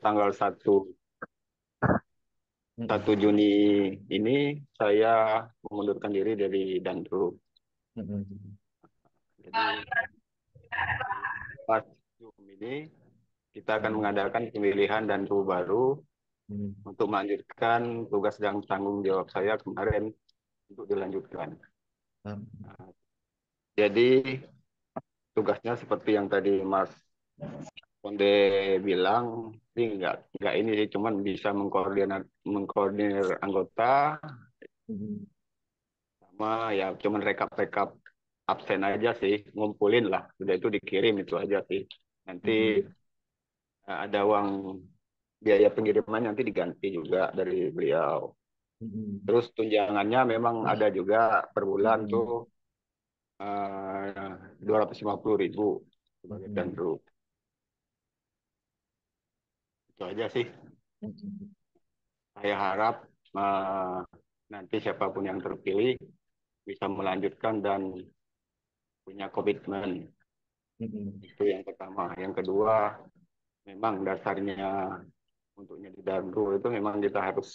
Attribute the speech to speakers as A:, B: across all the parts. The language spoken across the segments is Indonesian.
A: tanggal satu
B: Mm-mm.
A: Juni ini saya mengundurkan diri dari Dandru.
B: Mm-mm.
A: Jadi pas Juni ini kita akan
B: Mm-mm.
A: mengadakan pemilihan Dandru baru
B: Mm-mm.
A: untuk melanjutkan tugas dan tanggung jawab saya kemarin untuk dilanjutkan. Nah, jadi tugasnya seperti yang tadi Mas Konde bilang sih nggak ini sih cuman bisa mengkoordinir anggota
B: Mm-mm.
A: sama ya cuman rekap-rekap absen aja sih, ngumpulin lah, udah itu dikirim itu aja sih. Nanti
B: Mm-mm.
A: ada uang biaya pengiriman nanti diganti juga dari beliau.
B: Mm-mm.
A: Terus tunjangannya memang ada juga per bulan tuh
B: Mm-mm.
A: 250.000 sebagai
B: Mm-mm.
A: danru. Itu aja sih.
B: Mm-mm.
A: Saya harap eh, nanti siapapun yang terpilih bisa melanjutkan dan punya komitmen.
B: Mm-mm.
A: Itu yang pertama. Yang kedua, memang dasarnya untuk jadi danru itu memang kita harus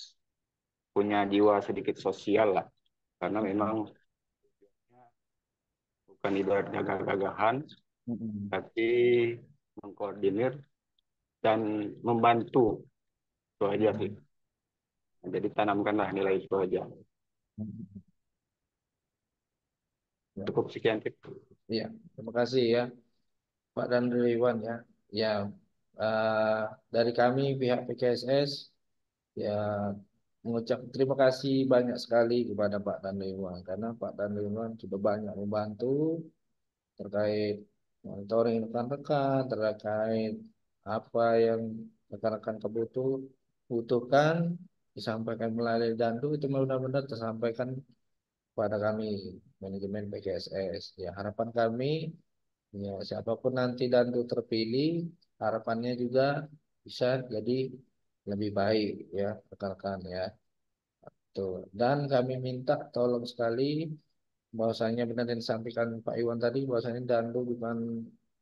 A: punya jiwa sedikit sosial lah. Karena memang
B: Mm-mm.
A: bukan ibarat gagah-gagahan,
B: Mm-mm.
A: tapi mengkoordinir dan membantu. Itu aja sih.
B: Mm-mm.
A: Nah, jadi tanamkanlah nilai itu aja.
B: Mm-mm. Ya,
A: Cukup sekian.
B: iya. Terima kasih ya Pak dan Iwan ya. Ya, eh, dari kami pihak PKSS ya mengucap terima kasih banyak sekali kepada Pak dan Iwan karena Pak dan Iwan sudah banyak membantu terkait monitoring rekan-rekan, terkait apa yang rekan-rekan butuhkan disampaikan melalui Dandu itu benar-benar tersampaikan kepada kami manajemen PGSS. Ya harapan kami ya siapapun nanti Dandu terpilih, harapannya juga bisa jadi lebih baik ya rekan-rekan ya. Tuh. Dan kami minta tolong sekali bahwasanya benar yang disampaikan Pak Iwan tadi bahwasanya dandu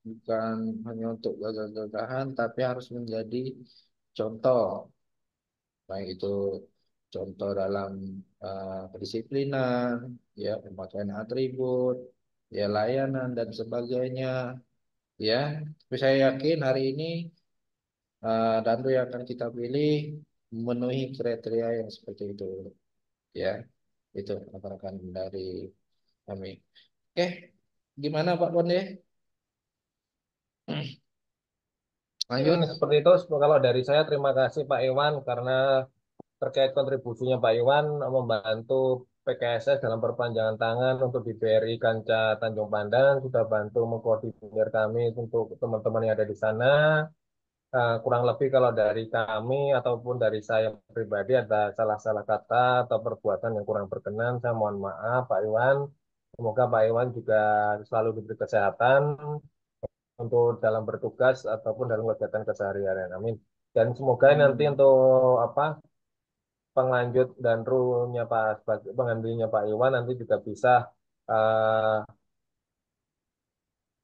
B: bukan hanya untuk gagah-gagahan tapi harus menjadi contoh baik itu contoh dalam kedisiplinan ya pemakaian atribut ya layanan dan sebagainya ya tapi saya yakin hari ini dandu yang akan kita pilih memenuhi kriteria yang seperti itu ya itu rekan-rekan dari kami. Oke, gimana Pak Bonde?
C: Ya,
B: Lanjut.
C: seperti itu. Kalau dari saya terima kasih Pak Iwan karena terkait kontribusinya Pak Iwan membantu PKSS dalam perpanjangan tangan untuk di BRI Kancah Tanjung Pandan sudah bantu mengkoordinir kami untuk teman-teman yang ada di sana. Kurang lebih kalau dari kami ataupun dari saya pribadi ada salah-salah kata atau perbuatan yang kurang berkenan, saya mohon maaf Pak Iwan. Semoga Pak Iwan juga selalu diberi kesehatan untuk dalam bertugas ataupun dalam kegiatan keseharian. Amin. Dan semoga nanti
B: Hmm.
C: untuk apa penganjut dan nya Pak sebagai pengambilnya Pak Iwan nanti juga bisa eh,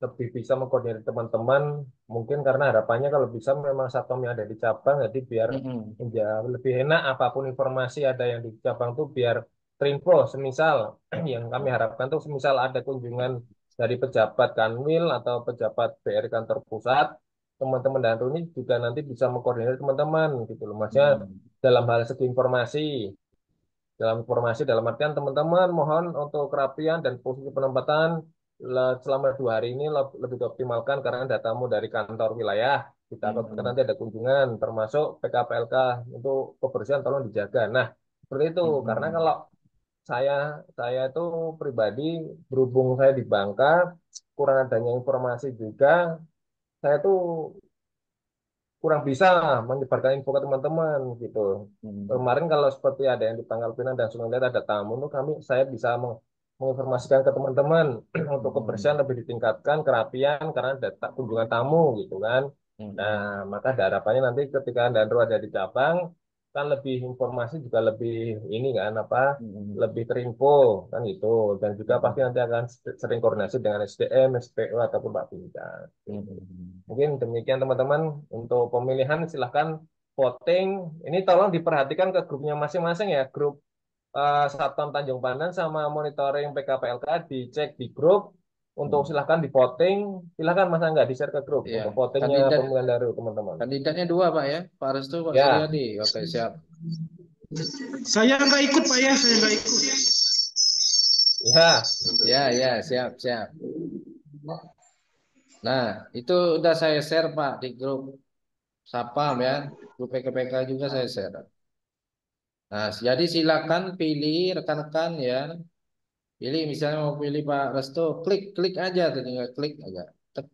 C: lebih bisa mengkoordinir teman-teman. Mungkin karena harapannya kalau bisa memang satpam yang ada di cabang, jadi biar
B: Mm-mm.
C: lebih enak apapun informasi ada yang di cabang tuh biar terinfo. Semisal yang kami harapkan tuh semisal ada kunjungan dari pejabat Kanwil atau pejabat BRI kantor pusat, teman-teman dan ini juga nanti bisa mengkoordinir teman-teman gitu loh. Maksudnya
B: Mm-mm.
C: dalam hal segi informasi. Dalam informasi dalam artian teman-teman mohon untuk kerapian dan posisi penempatan selama 2 hari ini lebih dioptimalkan karena datamu dari kantor wilayah. Kita takutkan
B: Mm-mm.
C: nanti ada kunjungan termasuk PKPLK untuk kebersihan tolong dijaga. Nah, seperti itu. Karena
B: Mm-mm.
C: kalau saya saya itu pribadi berhubung saya di Bangka kurang adanya informasi juga saya tuh kurang bisa menyebarkan info ke teman-teman gitu.
B: Mm-mm.
C: Kemarin kalau seperti ada yang di Pangkal Pinang dan Sungai Liat ada tamu, tuh saya bisa menginformasikan ke teman-teman untuk kebersihan
B: Mm-mm.
C: lebih ditingkatkan, kerapian karena ada kunjungan tamu gitu kan. Nah,
B: Mm-mm.
C: maka ada harapannya nanti ketika Dandro ada di cabang, kan lebih informasi juga lebih ini kan apa
B: Hmm.
C: lebih terinfo kan gitu dan juga pasti
B: Hmm.
C: nanti akan sering koordinasi dengan SDM, SPO ataupun Pak Bintang. Gitu.
B: Hmm.
C: Mungkin demikian teman-teman untuk pemilihan silahkan voting. Ini tolong diperhatikan ke grupnya masing-masing ya grup Satpam Tanjung Pandan sama monitoring PKPLK dicek di grup untuk
B: Hmm.
C: silahkan di voting. Silahkan Mas Angga di share ke grup
B: Ya,
C: untuk votingnya
B: kandidat
C: pemilihan dari teman-teman.
B: kandidatnya dua Pak ya, Pak Restu, Pak
C: Ya,
B: Suryadi. Oke, siap.
D: Saya nggak ikut Pak ya, saya nggak ikut.
C: ya.
B: Ya, ya, siap, siap. Nah, itu udah saya share Pak di grup Sapam ya, grup PKPK juga saya share. Nah, jadi silakan pilih rekan-rekan ya. Pilih misalnya mau pilih Pak Restu, klik klik aja, tinggal klik aja. Tek.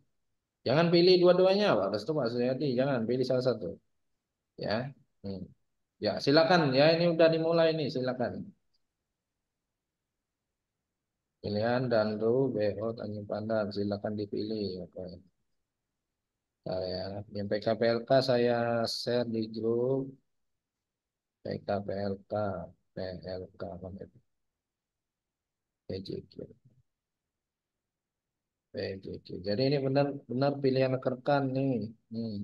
B: Jangan pilih dua-duanya Pak Restu, Pak Suryadi, jangan pilih salah satu ya. Hmm. Ya, silakan ya, ini udah dimulai nih, silakan. Pilihan dan BO Tanjung Pandan, silakan dipilih. Oke. Saya yang PKPLK saya share di grup PKPLK PLK PJK PJK. Jadi ini benar-benar pilihan rekan nih. Hmm.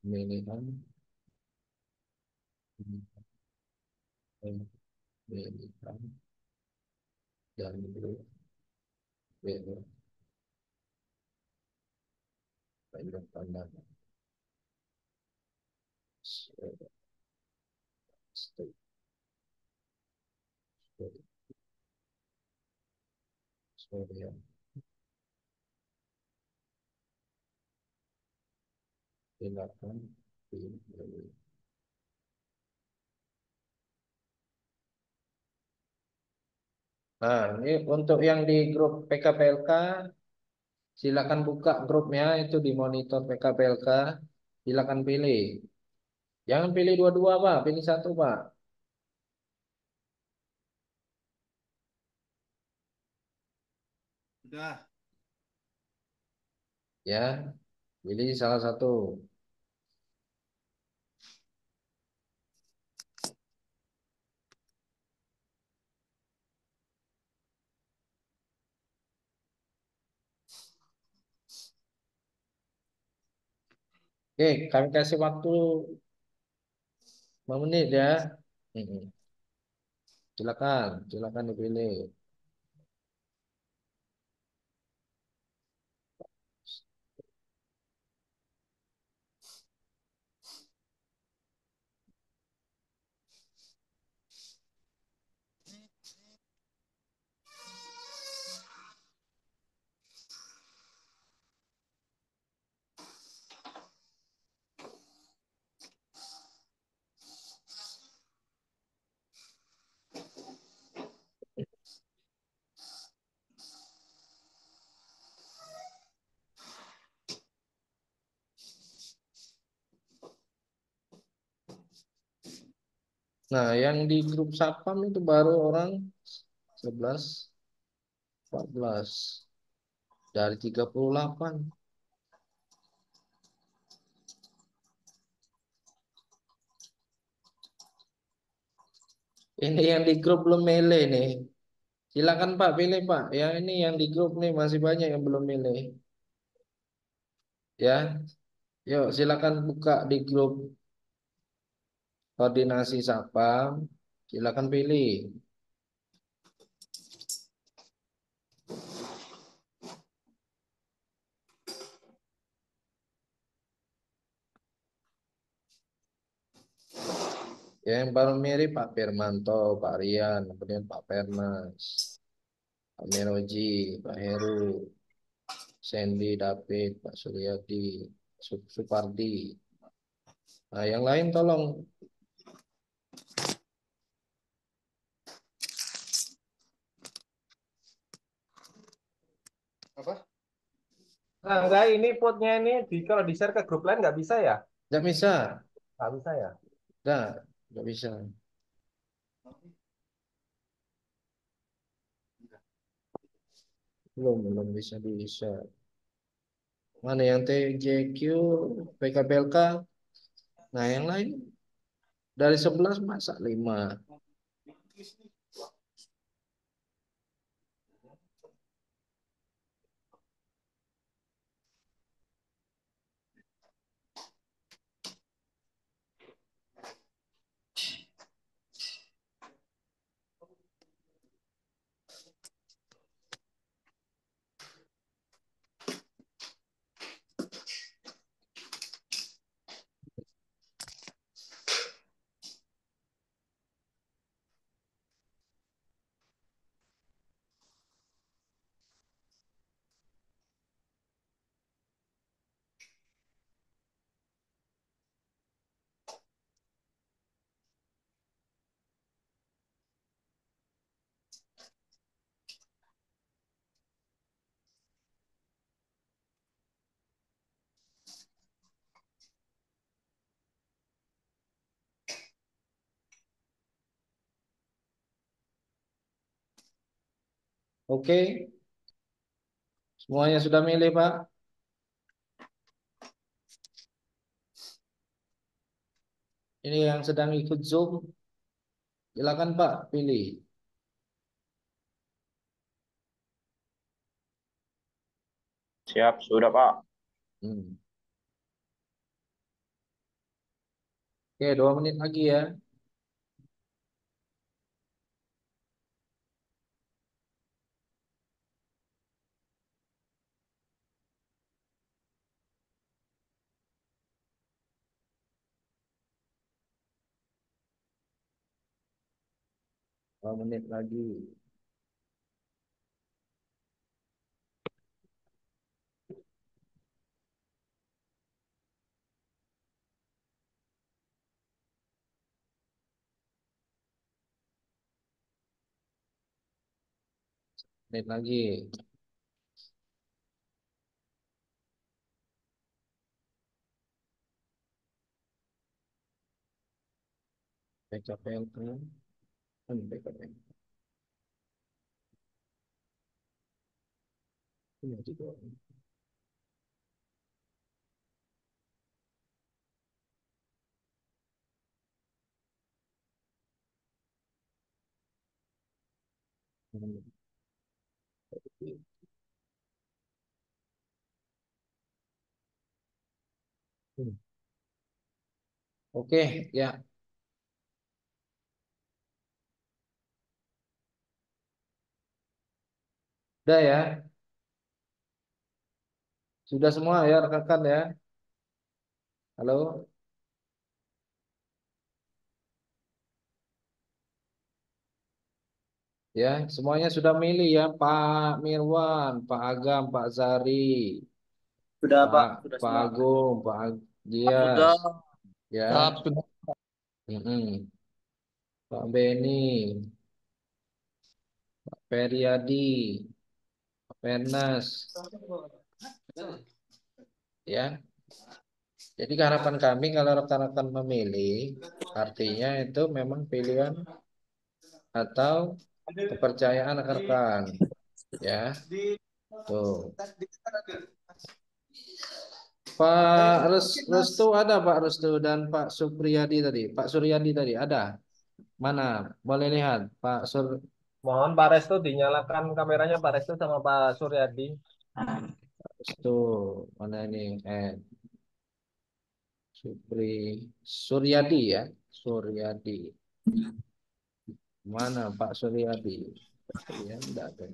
B: Pemilihan pemilihan dan grup BO Tanjung Pandan. Surya, silakan pilih. Nah, ini untuk yang di grup PKPLK, silakan buka grupnya itu di monitor PKPLK, silakan pilih. Jangan pilih dua-dua, Pak, pilih satu, Pak.
D: Udah.
B: Ya, pilih salah satu. Oke, kami kasih waktu 5 menit ya. Mm-mm. Silakan, silakan dipilih. Nah, yang di grup Sapam itu baru orang 11, 14 dari 38. Ini yang di grup belum milih nih. Silakan Pak, pilih Pak. Yang ini yang di grup nih masih banyak yang belum milih. Ya, yuk silakan buka di grup koordinasi Sapam. Silakan pilih. Ya, yang baru mirip Pak Firmanto, Pak Rian, kemudian Pak Pernas, Pak Meroji, Pak Heru, Sandy, David, Pak Suryadi, Supardi. Nah, yang lain tolong.
D: Apa?
C: Nah, enggak ini potnya ini kalau di share ke grup lain nggak bisa ya?
B: Nggak bisa.
C: Nggak bisa ya?
B: Nggak bisa. Belum bisa di-share. Mana yang TJQ, PKPLK. Nah, yang lain dari 11 masa 5. Oke, semuanya sudah milih, Pak. Ini yang sedang ikut Zoom, silakan Pak, pilih.
E: Siap, sudah Pak.
B: Hmm. Oke, 2 menit lagi ya. Dua menit lagi. Menit lagi. PKPLK. PKPLK. Ini juga. Oke, ya. Udah ya. Sudah semua ya rekan-rekan ya. Halo. Ya, semuanya sudah milih ya, Pak Mirwan, Pak Agam, Pak Zari,
E: Sudah
B: Pak
E: Pak, sudah
B: Pak
E: semua.
B: Agung, Pak Dias,
E: Sudah.
B: ya.
C: Sudah.
B: Mm-mm. Pak Beni, Pak Periadi, Pak Pernas, ya. Jadi harapan kami kalau rekan-rekan memilih, artinya itu memang pilihan atau kepercayaan rekan-rekan, ya. Tuh. Restu ada Pak Restu dan Pak Supriyadi tadi. Pak Suryadi tadi ada. Mana? Boleh lihat Pak
C: Mohon Pak Restu dinyalakan kameranya Pak Restu sama Pak Suryadi.
B: Restu. Mana ini? Suryadi ya. Suryadi. Mana Pak Suryadi? Ya, enggak ada.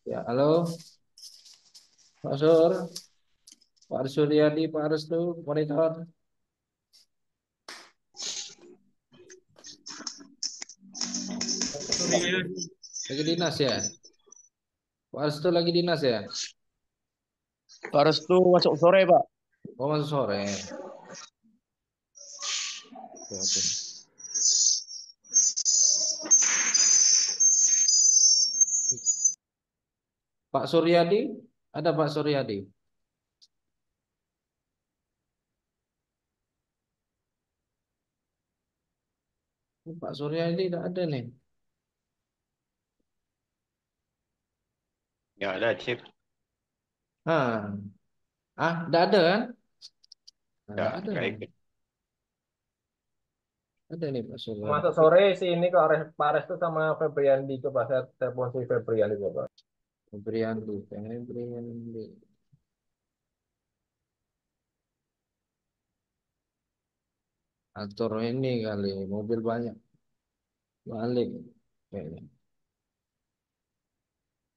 B: Ya, halo. Pak Sur, Pak Suryadi, Pak Restu, monitor. Lagi dinas ya? Pak Restu lagi dinas ya?
E: Pak Restu masuk sore Pak.
B: Oh, masuk sore. Oke, oke. Pak Suryadi, ada Pak Suryadi. Pak Suryadi tidak ada nih.
A: Ya ada chip.
B: Ah, enggak ada kan?
A: Ya,
B: Enggak ada.
A: nggak ikut.
B: Ada nih Pak Sulwan.
C: Masuk sore sih ini ke Pak Restu sama Febriandi, coba saya telepon si Febriandi coba.
B: Febriandi, Febriandi. Atur ini kali, mobil banyak. Balik. Kayaknya.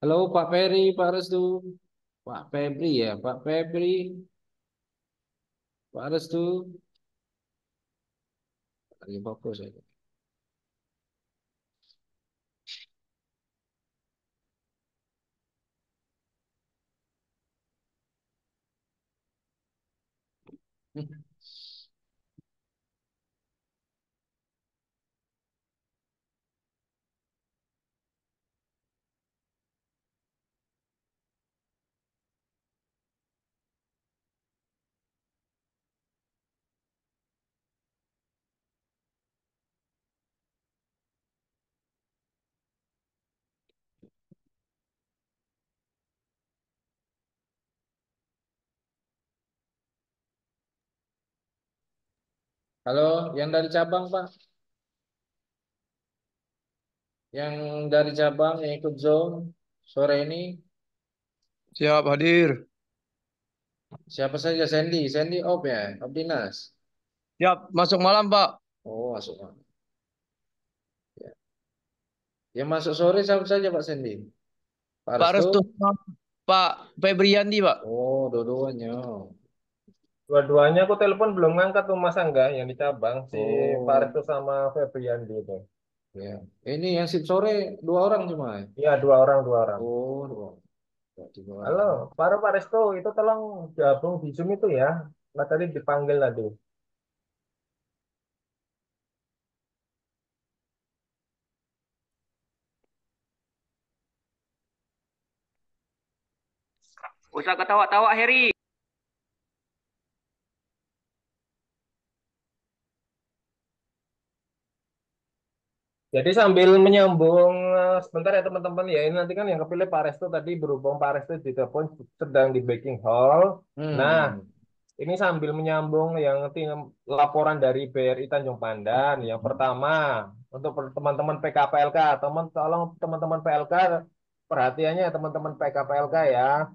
B: Halo Pak Ferry, Pak Restu. Pak Febri ya, Pak Febri, Pak Restu. Lagi fokus aja. Halo, yang dari cabang Pak, yang dari cabang yang ikut zone sore ini
E: Siap hadir.
B: siapa saja? Sandy, Sandy off ya, off dinas.
E: Siap masuk malam Pak.
B: Oh, masuk Pak. Ya. Yang masuk sore siapa saja Pak Sandy? Pak
E: Pak
B: Restu?
E: Restu sama Pak Febriandi Pak.
B: Oh, dua-duanya.
C: Dua-duanya aku telepon belum ngangkat tuh Mas Angga yang di cabang, si Pak
B: Oh,
C: Restu sama Febriandi itu.
B: ya. Ini yang sip sore dua orang cuma.
C: Iya, dua orang, dua orang.
B: Oh, dua. Berarti dua
C: Halo,
B: orang.
C: Pak Restu, itu tolong gabung di Zoom itu ya. Nah, tadi dipanggil tadi.
E: Usah ketawa-tawa Heri.
C: Jadi sambil menyambung sebentar ya teman-teman ya, ini nanti kan yang kepilih Pak Restu tadi, berhubung Pak Restu di telepon sedang di backing hall. Nah,
B: Hmm.
C: ini sambil menyambung yang laporan dari BRI Tanjung Pandan. Yang pertama, untuk teman-teman PKPLK, tolong teman-teman PLK perhatiannya teman-teman PKPLK ya.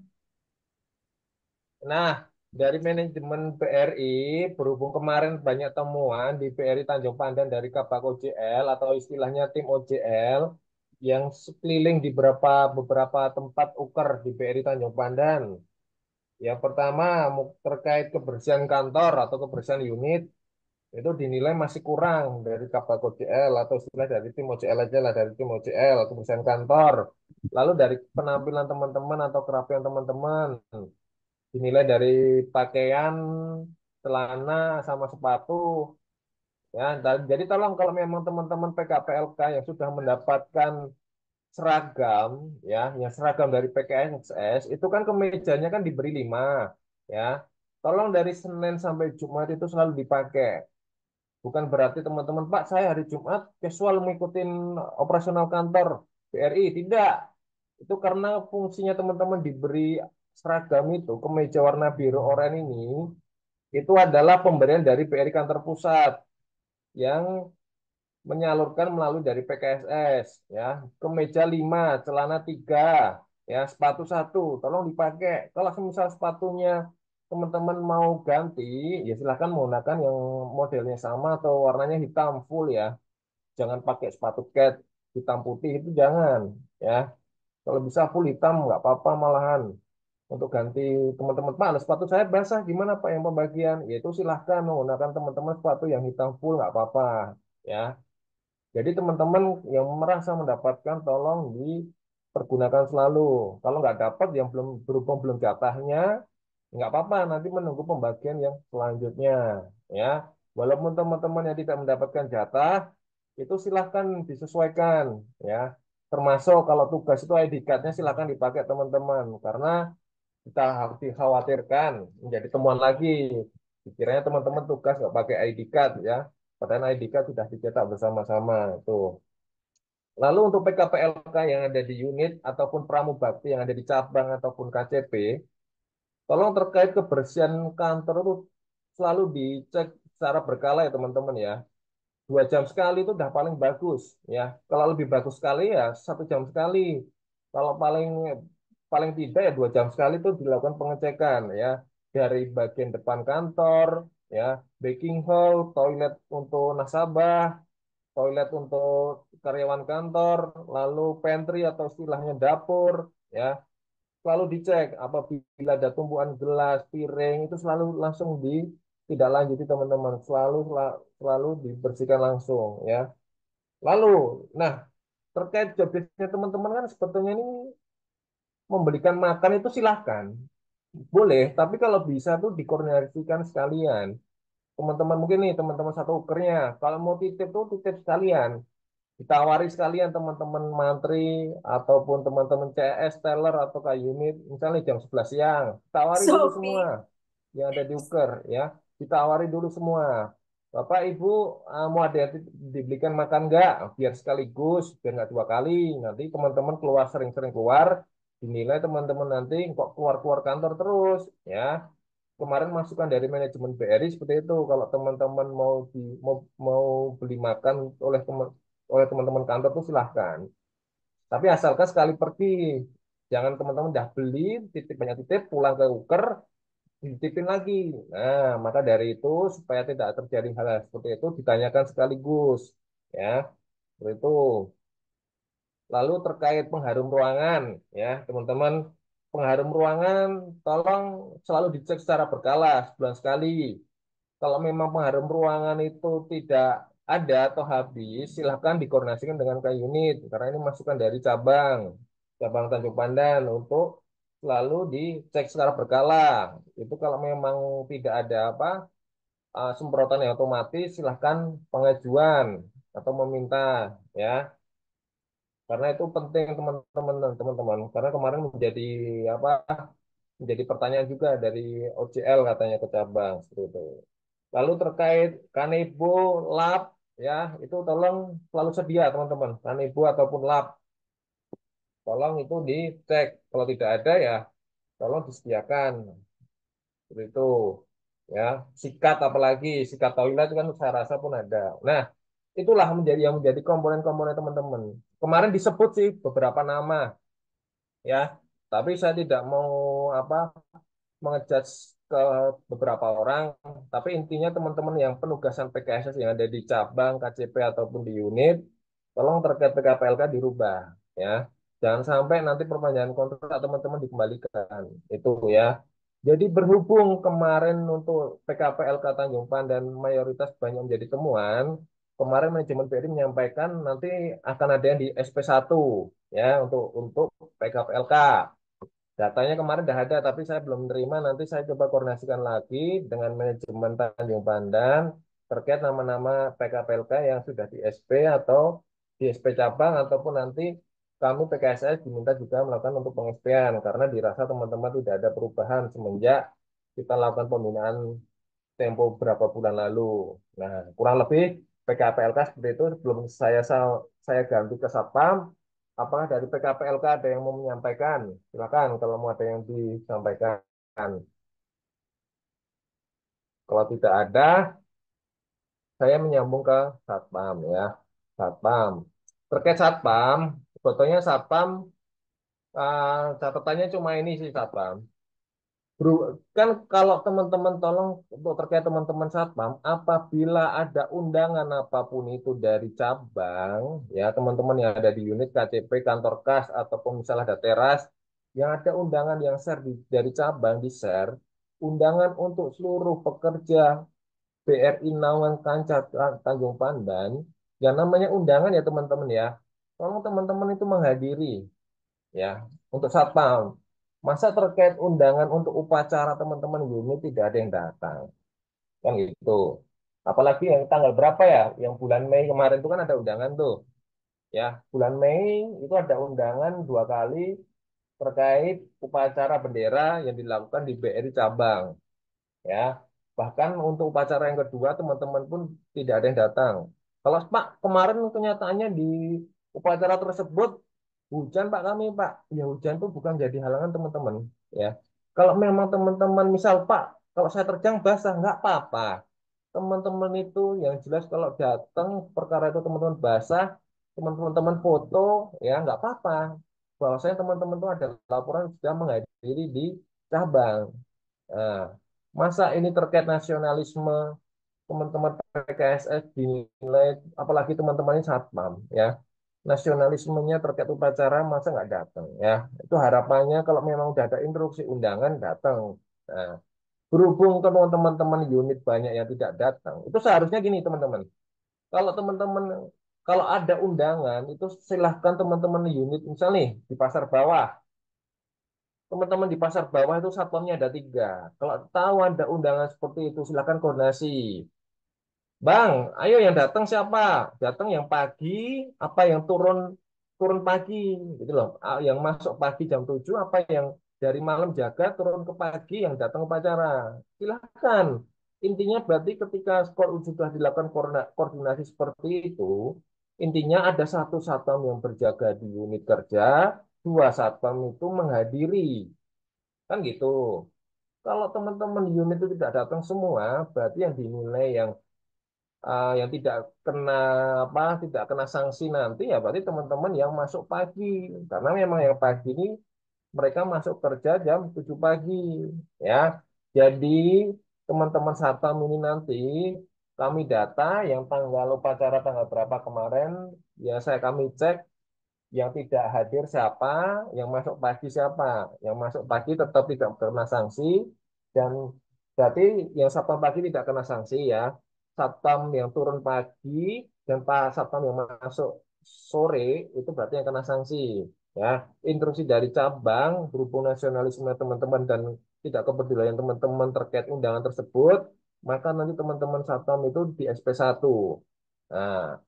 C: Nah, dari manajemen BRI, berhubung kemarin banyak temuan di BRI Tanjung Pandan dari Kabak OJL atau istilahnya tim OJL yang sekeliling di beberapa tempat uker di BRI Tanjung Pandan. Yang pertama, terkait kebersihan kantor atau kebersihan unit, itu dinilai masih kurang dari Kabak OJL atau istilah dari tim OJL aja lah, dari tim OJL, kebersihan kantor. Lalu dari penampilan teman-teman atau kerapian teman-teman, dinilai dari pakaian, celana, sama sepatu. Ya, jadi tolong kalau memang teman-teman PKPLK yang sudah mendapatkan seragam, ya, yang seragam dari PKSS, itu kan kemejanya kan diberi 5, ya. Tolong dari Senin sampai Jumat itu selalu dipakai. Bukan berarti teman-teman, Pak, saya hari Jumat casual mengikuti operasional kantor BRI. Tidak. Itu karena fungsinya teman-teman diberi seragam itu, kemeja warna biru oranye ini, itu adalah pemberian dari BRI kantor pusat yang menyalurkan melalui dari PKSS, ya. Kemeja 5, celana 3, ya, sepatu 1, tolong dipakai. Kalau misal sepatunya teman-teman mau ganti, ya silahkan menggunakan yang modelnya sama atau warnanya hitam full ya. Jangan pakai sepatu cat hitam putih itu jangan, ya. Kalau bisa full hitam nggak apa-apa malahan. Untuk ganti teman-teman, Pak, ada sepatu saya basah gimana Pak yang pembagian? Yaitu silahkan menggunakan teman-teman sepatu yang hitam full nggak apa-apa, ya. Jadi teman-teman yang merasa mendapatkan tolong dipergunakan selalu. Kalau nggak dapat yang belum berhubung belum jatahnya, nggak apa-apa nanti menunggu pembagian yang selanjutnya, ya. Walaupun teman-teman yang tidak mendapatkan jatah itu silahkan disesuaikan, ya. Termasuk kalau tugas itu ID card-nya silahkan dipakai teman-teman karena kita dikhawatirkan menjadi temuan lagi. Dikiranya teman-teman tugas nggak pakai ID card ya, padahal ID card sudah dicetak bersama-sama itu. Lalu untuk PKPLK yang ada di unit ataupun Pramubakti yang ada di cabang ataupun KCP, tolong terkait kebersihan kantor itu selalu dicek secara berkala ya teman-teman ya. 2 jam sekali itu udah paling bagus ya. Kalau lebih bagus sekali ya 1 jam sekali. Kalau paling paling tidak ya 2 jam sekali itu dilakukan pengecekan ya dari bagian depan kantor ya, baking hall, toilet untuk nasabah, toilet untuk karyawan kantor, lalu pantry atau istilahnya dapur ya. Selalu dicek apabila ada tumpuan gelas, piring itu selalu langsung tidak lanjuti teman-teman, selalu dibersihkan langsung ya. Lalu, nah terkait job desk-nya teman-teman kan sebetulnya ini memberikan makan itu silahkan, boleh, tapi kalau bisa tuh dikoordinasikan sekalian. Teman-teman mungkin nih teman-teman satu ukernya, kalau mau titip tuh titip sekalian, ditawari sekalian teman-teman mantri ataupun teman-teman CS, teller atau kayak unit, misalnya jam 11 siang, tawari dulu semua
F: Sophie.
C: yang ada di Uker ya, ditawari dulu semua. Bapak Ibu mau ada yang dibelikan makan nggak? Biar sekaligus, biar nggak 2 kali. Nanti teman-teman keluar sering-sering keluar, dinilai teman-teman nanti kok keluar-keluar kantor terus ya. Kemarin masukan dari manajemen BRI seperti itu. Kalau teman-teman mau beli makan oleh teman-teman kantor itu silahkan. Tapi asalkan sekali pergi, jangan teman-teman udah beli, titip banyak titip, pulang ke Uker, dititipin lagi. Nah, maka dari itu supaya tidak terjadi hal seperti itu ditanyakan sekaligus, ya. Seperti itu. Lalu terkait pengharum ruangan, ya teman-teman, pengharum ruangan tolong selalu dicek secara berkala sebulan sekali. Kalau memang pengharum ruangan itu tidak ada atau habis, silahkan dikoordinasikan dengan K unit karena ini masukan dari cabang Tanjung Pandan untuk selalu dicek secara berkala. Itu kalau memang tidak ada semprotan yang otomatis, silahkan pengajuan atau meminta ya. Karena itu penting teman-teman. Karena kemarin apa menjadi pertanyaan juga dari OCL katanya ke cabang seperti itu. Lalu terkait Kanebo lab ya itu tolong selalu sedia teman-teman. Kanebo ataupun lab tolong itu dicek. Kalau tidak ada ya tolong disediakan seperti itu ya. Sikat apalagi sikat toilet itu kan saya rasa pun ada. Nah itulah yang menjadi komponen-komponen teman-teman. Kemarin disebut sih beberapa nama ya, tapi saya tidak mau apa mengejudge ke beberapa orang, tapi intinya teman-teman yang penugasan PKSS yang ada di cabang, KCP ataupun di unit, tolong terkait PKPLK dirubah ya. Jangan sampai nanti perpanjangan kontrak teman-teman dikembalikan. Itu ya. Jadi berhubung kemarin untuk PKPLK Tanjung Pandan mayoritas banyak menjadi temuan, kemarin manajemen BRI menyampaikan nanti akan ada yang di SP1 ya untuk PKPLK. Datanya kemarin udah ada, tapi saya belum menerima. Nanti saya coba koordinasikan lagi dengan manajemen Tanjung Pandan terkait nama-nama PKPLK yang sudah di SP atau di SP cabang ataupun nanti kami PKSS diminta juga melakukan untuk peng-SP-an karena dirasa teman-teman tidak ada perubahan semenjak kita lakukan pembinaan tempo berapa bulan lalu. Nah, kurang lebih PKPLK seperti itu sebelum saya ganti ke Satpam. Apakah dari PKPLK ada yang mau menyampaikan? Silakan kalau mau ada yang disampaikan. Kalau tidak ada, saya menyambung ke Satpam ya. Satpam. Terkait Satpam, sebetulnya Satpam catatannya cuma ini sih Satpam. Bro, kan kalau teman-teman tolong untuk terkait teman-teman Satpam, apabila ada undangan apapun itu dari cabang, ya teman-teman yang ada di unit KCP, kantor kas, ataupun misalnya ada teras, yang ada undangan yang dari cabang di share, undangan untuk seluruh pekerja BRI Naungan Kanca Tanjung Pandan, yang namanya undangan ya teman-teman ya, tolong teman-teman itu menghadiri ya untuk satpam. Masa terkait undangan untuk upacara teman-teman unit tidak ada yang datang kan gitu. Apalagi yang tanggal berapa ya? Yang bulan Mei kemarin itu kan ada undangan tuh ya. Bulan Mei itu ada undangan 2 kali terkait upacara bendera yang dilakukan di BRI cabang ya. Bahkan untuk upacara yang kedua teman-teman pun tidak ada yang datang. Kalau Pak kemarin kenyataannya di upacara tersebut hujan Pak kami Pak. Ya hujan itu bukan jadi halangan teman-teman ya. Kalau memang teman-teman misal Pak, kalau saya terjang basah nggak apa-apa. Teman-teman itu yang jelas kalau datang perkara itu teman-teman basah, teman-teman foto ya nggak apa-apa. Bahwasanya teman-teman itu ada laporan sudah menghadiri di cabang. Nah, masa ini terkait nasionalisme teman-teman PKSS dinilai, apalagi teman-teman ini satpam ya, nasionalismenya terkait upacara masa nggak datang ya. Itu harapannya kalau memang udah ada instruksi undangan datang. Nah, berhubung ke teman-teman unit banyak yang tidak datang, itu seharusnya gini teman-teman. Kalau teman-teman kalau ada undangan itu silahkan teman-teman unit misal nih di pasar bawah, teman-teman di pasar bawah itu satpamnya ada 3. Kalau tahu ada undangan seperti itu silahkan koordinasi. Bang, ayo yang datang siapa? Datang yang pagi, apa yang turun turun pagi, gitu loh. Yang masuk pagi jam 7, apa yang dari malam jaga turun ke pagi yang datang upacara. Silahkan. Intinya berarti ketika skor sudah dilakukan koordinasi seperti itu, intinya ada satu satpam yang berjaga di unit kerja, 2 satpam itu menghadiri. Kan gitu. Kalau teman-teman di unit itu tidak datang semua, berarti yang dinilai yang tidak kena tidak kena sanksi nanti ya berarti teman-teman yang masuk pagi karena memang yang pagi ini mereka masuk kerja jam 7 pagi ya. Jadi teman-teman Satam ini nanti kami data yang tanggal upacara tanggal berapa kemarin ya kami cek yang tidak hadir siapa, yang masuk pagi siapa. Yang masuk pagi tetap tidak kena sanksi dan berarti yang satpam pagi tidak kena sanksi ya. Satpam yang turun pagi dan Pak Satpam yang masuk sore itu berarti yang kena sanksi ya. Instruksi dari cabang berhubung nasionalisme teman-teman dan tidak kepedulian teman-teman terkait undangan tersebut, maka nanti teman-teman satpam itu di SP1. Nah,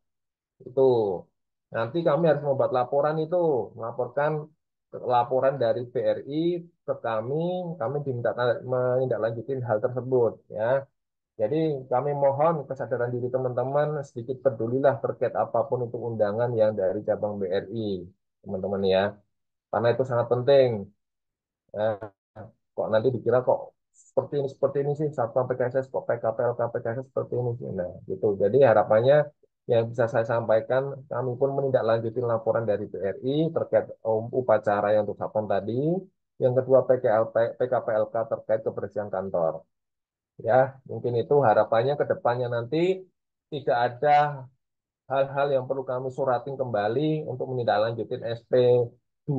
C: itu. Nanti kami harus membuat laporan itu, melaporkan laporan dari BRI ke kami diminta menindaklanjuti hal tersebut ya. Jadi kami mohon kesadaran diri teman-teman sedikit pedulilah terkait apapun itu undangan yang dari cabang BRI, teman-teman ya. Karena itu sangat penting. Ya. Kok nanti dikira kok seperti ini sih Satpam PKSS kok PKPLK PKSS seperti ini sih. Nah, gitu. Jadi harapannya yang bisa saya sampaikan, kami pun menindaklanjuti laporan dari BRI terkait upacara yang untuk Satpam tadi. Yang kedua PKPLK terkait kebersihan kantor. Ya, mungkin itu harapannya ke depannya nanti tidak ada hal-hal yang perlu kami suratin kembali untuk menindaklanjuti SP2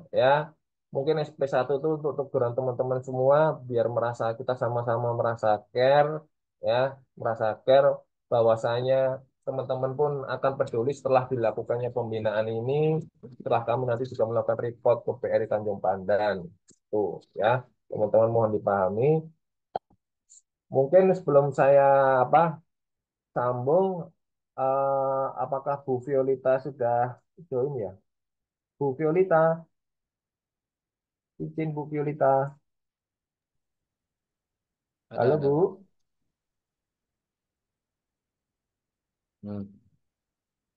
C: ya. Mungkin SP1 itu untuk teguran teman-teman semua biar merasa kita sama-sama merasa care ya, merasa care bahwasanya teman-teman pun akan peduli setelah dilakukannya pembinaan ini, setelah kami nanti juga melakukan report ke PRI Tanjung Pandan. Tuh ya, teman-teman mohon dipahami. Mungkin sebelum saya apa sambung, apakah Bu Violita sudah join ya? Bu Violita, izin Bu Violita. Halo
B: Ada.
C: Bu,
B: Hmm.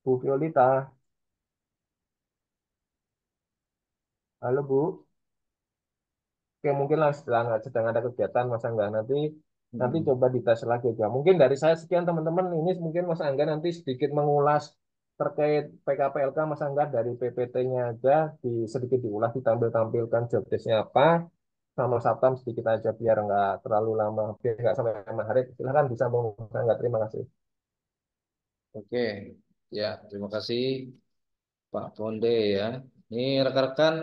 C: Bu Violita. Halo Bu. Oke, mungkin lah sedang ada kegiatan Mas Angga nanti
B: Hmm.
C: coba dites lagi aja. Mungkin dari saya sekian teman-teman. Ini mungkin Mas Angga nanti sedikit mengulas terkait PKPLK Mas Angga dari PPT-nya aja sedikit diulas ditampilkan job desk-nya apa sama Satam sedikit aja biar nggak terlalu lama biar nggak sampai maghrib. Silahkan disambung Mas Angga. Terima kasih.
B: Oke, ya terima kasih Pak Ponde ya. Ini rekan-rekan,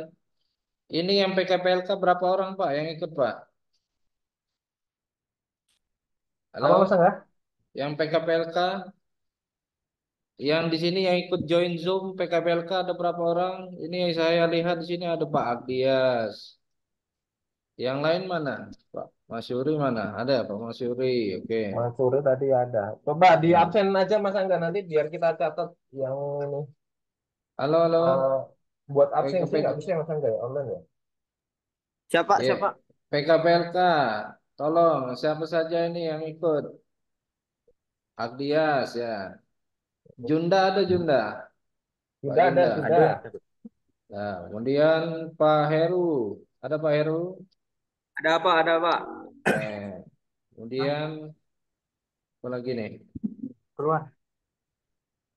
B: ini yang PKPLK berapa orang Pak yang ikut Pak?
C: Apa Mas
B: Halo,
C: Angga?
B: yang PKPLK, yang di sini yang ikut join Zoom PKPLK ada berapa orang? Ini saya lihat di sini ada Pak Agdias. Yang lain mana? Pak Mas Yuri mana? Ada Pak Mas Yuri. Oke.
C: Mas Suri tadi ada. Coba di
B: Hmm.
C: absen aja Mas Angga nanti biar kita catat yang ini.
B: Halo, halo.
C: Eh, buat absensi nggak bisa
B: PKPLK.
C: ya, Mas Angga ya online ya?
E: Siapa,
B: Ya,
E: siapa?
B: PKPLK. Tolong siapa saja ini yang ikut? Agdias ya. Junda ada Junda. Pak
C: Sudah ada,
B: Yunda.
C: sudah.
B: Nah, kemudian Pak Heru. Ada Pak Heru?
E: Ada apa? Ada Pak.
B: Kemudian apa lagi nih?
C: Keluar.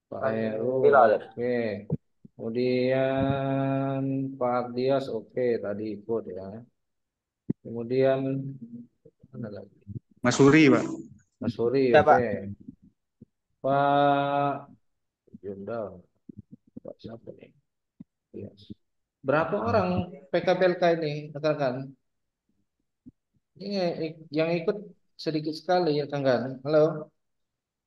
B: Pak
C: Kan
B: Heru,
C: bila ada.
B: oke. Kemudian Pak Dias, oke, tadi ikut ya. Kemudian mana lagi?
D: Mas Suri, Pak.
B: Mas Suri,
E: Ya
B: oke.
E: Pak.
B: Pak Yunda, Pak siapa nih? Dias. Berapa orang PKPLK ini, rekan-rekan? Ini yang ikut sedikit sekali ya, kan? Halo,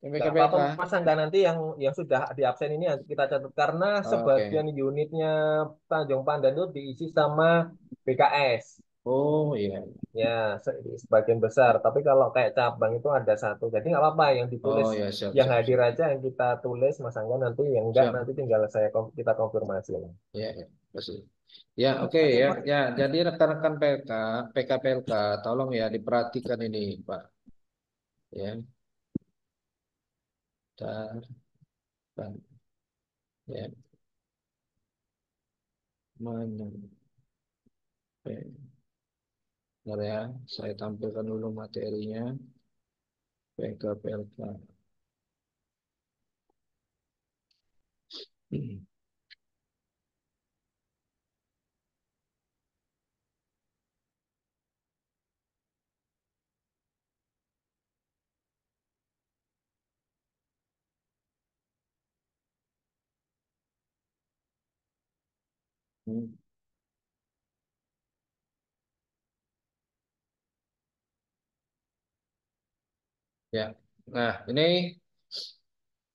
B: yang
C: Nggak apa-apa
B: PKPLK.
C: Mas Angga, nanti yang sudah di absen ini kita catat karena
B: Oke.
C: sebagian unitnya Tanjung Pandan itu diisi sama BKS.
B: Oh iya.
C: Ya, sebagian besar. Tapi kalau kayak cabang itu ada satu. Jadi nggak apa-apa yang ditulis,
B: Oh ya, siap,
C: yang
B: siap,
C: hadir
B: siap.
C: aja yang kita tulis Mas Angga, nanti yang enggak
B: Siap.
C: nanti tinggal kita konfirmasi lah.
B: Ya, ya, pasti. Ya, oke ya. Ya, jadi rekan-rekan PKPLK, tolong ya diperhatikan ini, Pak. Ya, dan, ya, mana? Bentar ya, saya tampilkan dulu materinya. PKPLK. Hmm, Ya, nah ini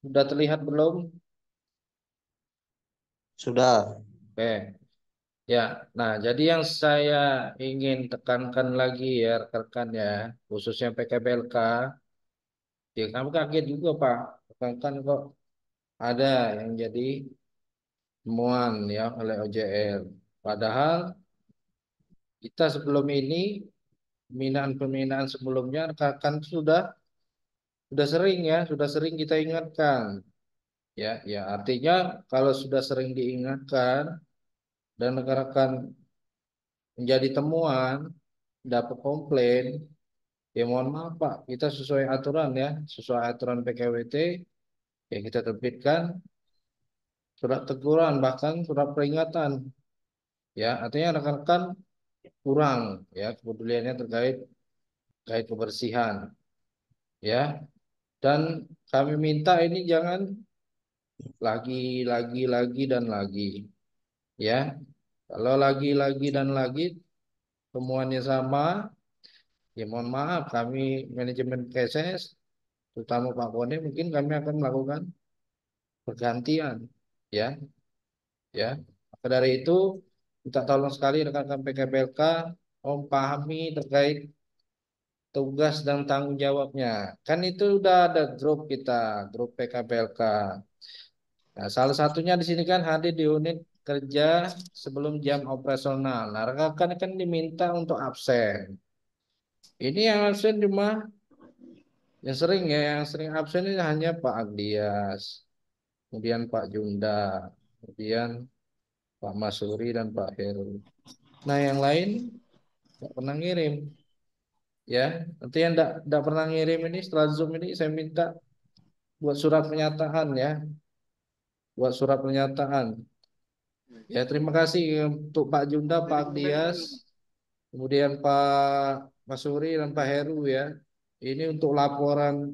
B: sudah terlihat belum?
E: Sudah.
B: Oke, ya. Nah, jadi yang saya ingin tekankan lagi ya rekan-rekan ya, khususnya PKPLK, ya kamu kaget juga Pak, rekan-rekan kok ada yang jadi temuan ya oleh OJL. Padahal kita sebelum ini pembinaan sebelumnya rekan-rekan sudah sering ya, sudah sering kita ingatkan. Ya, ya artinya kalau sudah sering diingatkan dan rekan-rekan menjadi temuan, dapat komplain, ya mohon maaf Pak, kita sesuai aturan ya, sesuai aturan PKWT, ya kita terbitkan surat teguran bahkan surat peringatan. Ya, artinya rekan-rekan kurang ya kepeduliannya terkait kebersihan ya. Dan kami minta ini jangan lagi dan lagi ya. Kalau lagi dan lagi temuannya sama, ya mohon maaf kami manajemen KSS, terutama Pak Kone, mungkin kami akan melakukan pergantian ya, ya. Maka dari itu kita tolong sekali rekan-rekan PKPLK pahami terkait tugas dan tanggung jawabnya. Kan itu udah ada grup kita, grup PKPLK. Nah, salah satunya di sini kan hadir di unit kerja sebelum jam operasional. Nah, rekan-rekan kan diminta untuk absen. Ini yang absen cuma yang sering absen ini hanya Pak Agdias, kemudian Pak Junda, kemudian Pak Masuri dan Pak Heru. Nah, yang lain nggak pernah ngirim, ya. Nanti yang nggak pernah ngirim ini setelah Zoom ini saya minta buat surat pernyataan ya, buat surat pernyataan. Ya, terima kasih untuk Pak Junda, Pak Agdias, kemudian Pak Masuri dan Pak Heru ya. Ini untuk laporan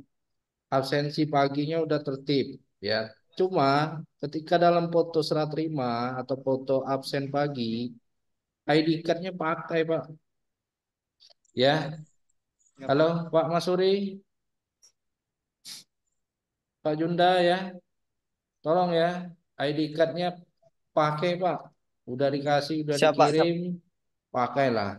B: absensi paginya udah tertib ya. Cuma ketika dalam foto serah terima atau foto absen pagi, ID card-nya pakai Pak. Ya, halo Pak Masuri, Pak Junda ya, tolong ya ID card-nya pakai Pak. Udah dikasih, udah
E: Siap Pak, siap.
B: dikirim, pakailah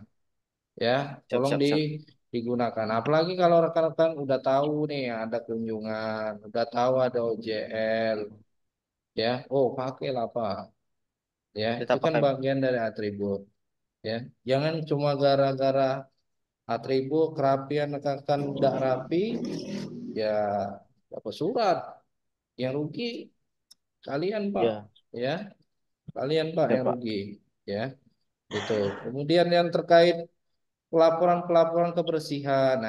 B: ya.
E: Siap,
B: Tolong
E: siap, siap.
B: digunakan. Apalagi kalau rekan-rekan udah tahu nih ada kunjungan, udah tahu ada OJL, ya. Oh, pakailah Pak. Ya,
E: Kita
B: itu kan
E: pakai.
B: bagian dari atribut. Ya, jangan cuma gara-gara atribut kerapian rekan-rekan tidak rapi, ya dapat surat. Yang rugi kalian Pak.
E: Ya.
B: ya. Kalian Pak
E: Ya,
B: yang
E: Pak.
B: rugi, ya. Itu. Kemudian yang terkait pelaporan kebersihan.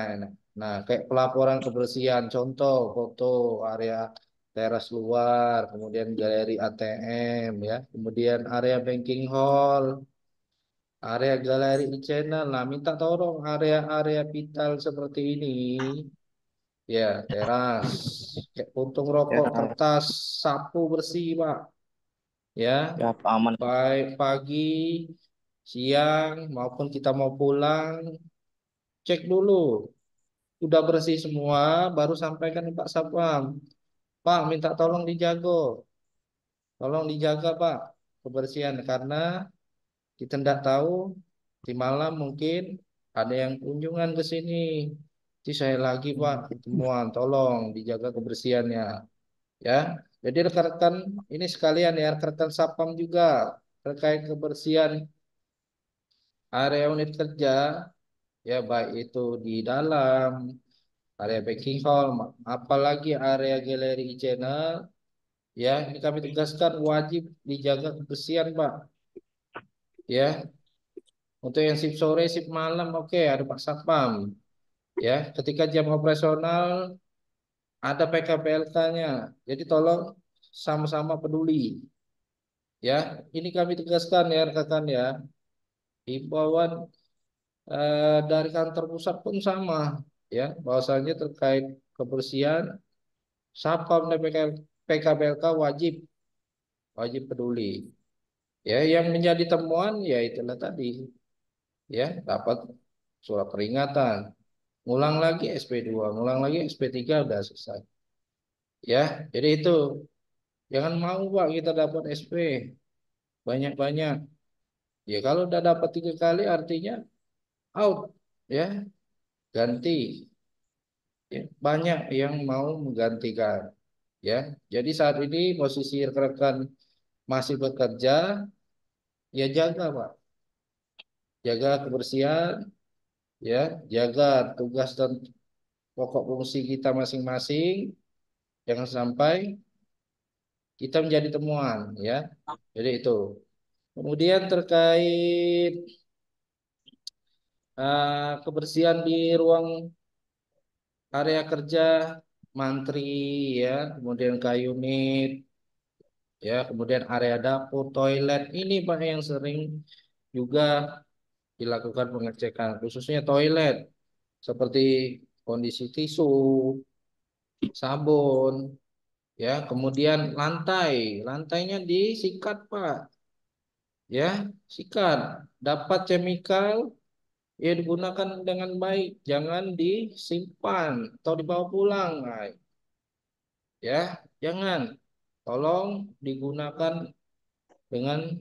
B: Nah, kayak pelaporan kebersihan, contoh foto area teras luar, kemudian galeri ATM, ya, kemudian area banking hall, area galeri e-channel. Nah, minta tolong area-area vital seperti ini, ya, teras, kayak puntung rokok,
E: Ya,
B: kertas, sapu bersih, Pak, ya,
E: ya, Pak, aman.
B: baik pagi, siang maupun kita mau pulang, cek dulu. Udah bersih semua, baru sampaikan ke Pak Sapam. Pak, minta tolong dijaga. Tolong dijaga, Pak, kebersihan. Karena kita tidak tahu di malam mungkin ada yang kunjungan ke sini. Jadi saya lagi, Pak, temuan. Tolong dijaga kebersihannya. Ya. Jadi rekan-rekan ini sekalian ya, rekan-rekan Sapam juga terkait kebersihan area unit kerja, ya baik itu di dalam area banking hall, apalagi area galeri e-channel, ya ini kami tegaskan wajib dijaga kebersihan, Pak. Ya, untuk yang shift sore, shift malam, oke, ada Pak Satpam. Ya, ketika jam operasional ada PKPLK-nya. Jadi tolong sama-sama peduli. Ya, ini kami tegaskan ya rekan-rekan ya. Himbauan dari kantor pusat pun sama, ya, bahwasanya terkait kebersihan Satpam dan PKPLK wajib wajib peduli. Ya, yang menjadi temuan ya itulah tadi, ya, dapat surat peringatan, ngulang lagi SP2, ngulang lagi SP3 udah selesai. Ya, jadi itu jangan mau Pak kita dapat SP banyak-banyak. Ya kalau udah dapat 3 kali artinya out, ya, ganti. Ya, banyak yang mau menggantikan. Ya, jadi saat ini posisi rekan-rekan masih bekerja, ya jaga Pak, jaga kebersihan, ya, jaga tugas dan pokok fungsi kita masing-masing, jangan sampai kita menjadi temuan, ya. Jadi itu. Kemudian terkait kebersihan di ruang area kerja mantri, ya, kemudian unit, ya, kemudian area dapur, toilet ini Pak yang sering juga dilakukan pengecekan, khususnya toilet seperti kondisi tisu, sabun, ya, kemudian lantainya disikat Pak, ya, sikat, dapat chemical ya digunakan dengan baik, jangan disimpan atau dibawa pulang, nah, ya, jangan, tolong digunakan dengan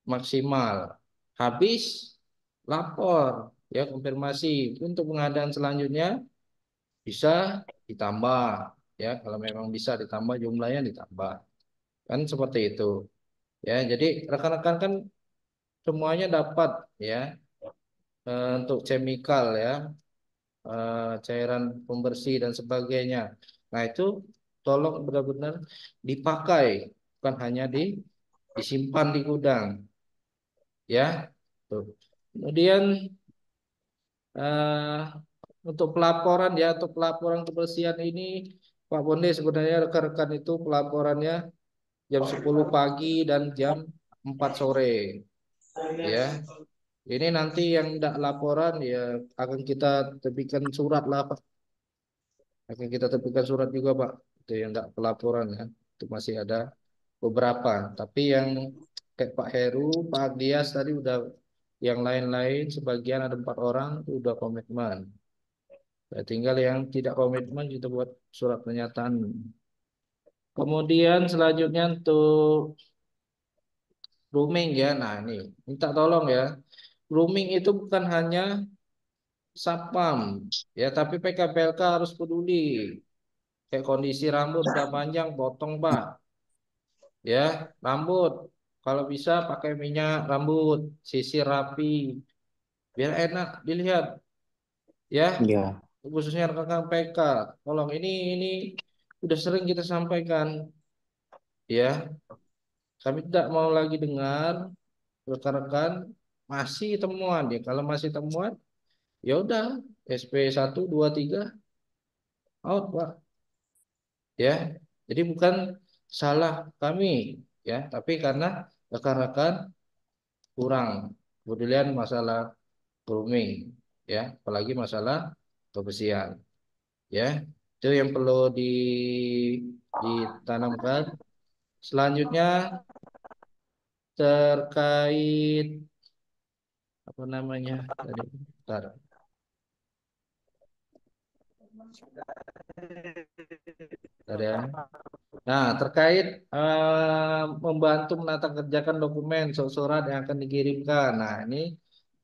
B: maksimal, habis lapor, ya, konfirmasi untuk pengadaan selanjutnya bisa ditambah, ya, kalau memang bisa ditambah jumlahnya ditambah, kan seperti itu. Ya, jadi rekan-rekan kan semuanya dapat, ya, untuk chemical, ya, cairan pembersih dan sebagainya. Nah, itu tolong benar-benar dipakai, bukan hanya disimpan di gudang, ya. Tuh. Kemudian eh, untuk pelaporan, ya, untuk pelaporan kebersihan ini Pak Bonde sebenarnya rekan-rekan itu pelaporannya jam 10 pagi dan jam 4 sore, ya. Ini nanti yang tidak laporan ya akan kita terbitkan surat lah Pak. Akan kita terbitkan surat juga Pak. Itu yang tidak pelaporan ya. Itu masih ada beberapa. Tapi yang kayak Pak Heru, Pak Dias tadi udah, yang lain-lain sebagian ada 4 orang itu udah komitmen. Ya, tinggal yang tidak komitmen kita buat surat pernyataan. Kemudian selanjutnya untuk grooming, ya. Nah ini minta tolong ya. Grooming itu bukan hanya Satpam, ya, tapi PKPLK harus peduli. Kayak kondisi rambut udah panjang, potong Pak. Ya, rambut kalau bisa pakai minyak rambut, sisir rapi, biar enak dilihat. Ya,
E: Ya,
B: khususnya rekan PK. Tolong ini udah sering kita sampaikan. Ya, Kami tidak mau lagi dengar rekan-rekan masih temuan ya. Kalau masih temuan, ya udah SP 1, 2, 3 out, Pak. Ya. Jadi bukan salah kami ya, tapi karena rekan-rekan kurang kepedulian masalah grooming ya, apalagi masalah kebersihan ya. Itu yang perlu ditanamkan. Selanjutnya terkait apa namanya tadi? Bentar. Bentar ya. Nah, terkait membantu menata kerjakan dokumen surat yang akan dikirimkan. Nah, ini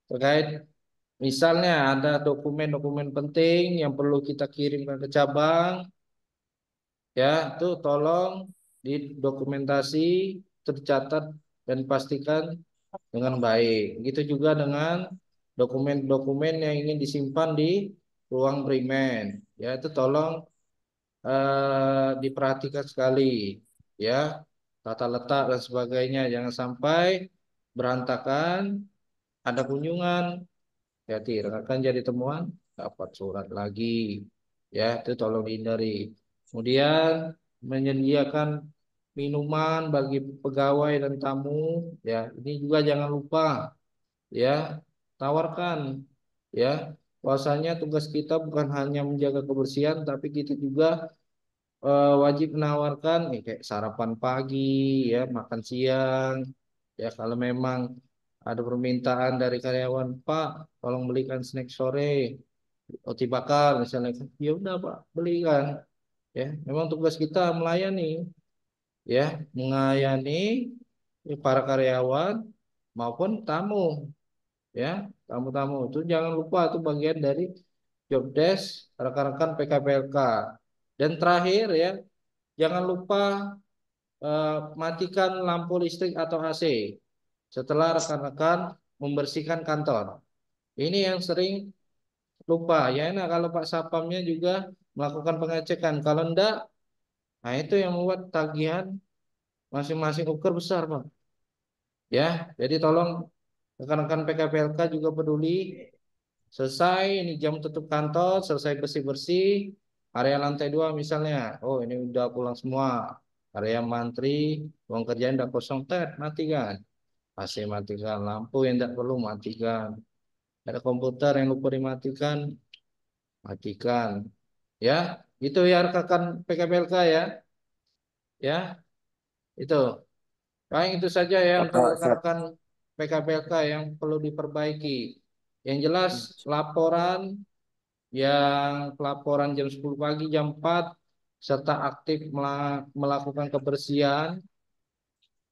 B: terkait misalnya ada dokumen-dokumen penting yang perlu kita kirimkan ke cabang, ya, itu tolong didokumentasi, tercatat dan pastikan dengan baik. Begitu juga dengan dokumen-dokumen yang ingin disimpan di ruang primen, ya, itu tolong diperhatikan sekali, ya, tata letak dan sebagainya, jangan sampai berantakan, ada kunjungan, jadi rekan jadi temuan, dapat surat lagi, ya, itu tolong dihindari. Kemudian menyediakan minuman bagi pegawai dan tamu, ya, ini juga jangan lupa, ya, tawarkan, ya, bahwasanya tugas kita bukan hanya menjaga kebersihan, tapi kita juga wajib menawarkan kayak sarapan pagi, ya, makan siang, ya, kalau memang ada permintaan dari karyawan, Pak, tolong belikan snack sore, roti bakar misalnya, ya udah Pak, belikan, ya, memang tugas kita melayani, ya, melayani para karyawan maupun tamu, ya, tamu-tamu itu jangan lupa, itu bagian dari job desk rekan-rekan PKPLK. Dan terakhir ya, jangan lupa matikan lampu listrik atau AC setelah rekan-rekan membersihkan kantor. Ini yang sering lupa ya. Nah, kalau Pak Sapamnya juga melakukan pengecekan. Kalau enggak, nah itu yang membuat tagihan masing-masing ukur besar, Pak. Ya, jadi tolong rekan-rekan PKPLK juga peduli. Selesai ini jam tutup kantor, selesai bersih-bersih, area lantai 2 misalnya. Oh, ini udah pulang semua. Area mantri, ruang kerjaan udah kosong, matikan. AC matikan, lampu yang tidak perlu matikan. Ada komputer yang lupa dimatikan, matikan. Ya, itu ya rekan PKPLK ya. Ya, itu. Baik, itu saja ya
E: Ya,
B: untuk
E: Pak. Siap.
B: rekan-rekan PKPLK yang perlu diperbaiki. Yang jelas laporan pelaporan jam 10 pagi, jam 4 serta aktif melakukan kebersihan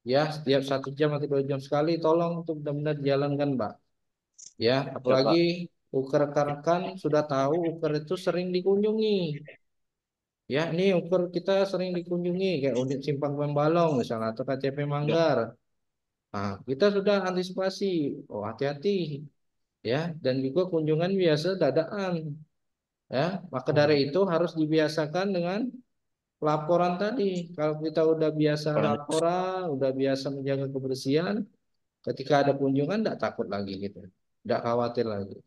B: ya setiap 1 jam atau 2 jam sekali, tolong untuk benar-benar dijalankan, Pak. Ya,
E: Siap, Pak.
B: apalagi uker rekan-rekan sudah tahu uker itu sering dikunjungi. Ya, ini uker kita sering dikunjungi kayak unit simpang Pembalong misalnya atau KCP Manggar. Nah, kita sudah antisipasi. Oh, hati-hati ya, dan juga kunjungan biasa dadakan. Ya, maka dari itu harus dibiasakan dengan laporan tadi. Kalau kita udah biasa laporan, udah biasa menjaga kebersihan, ketika ada kunjungan tidak takut lagi gitu. Tidak khawatir lagi.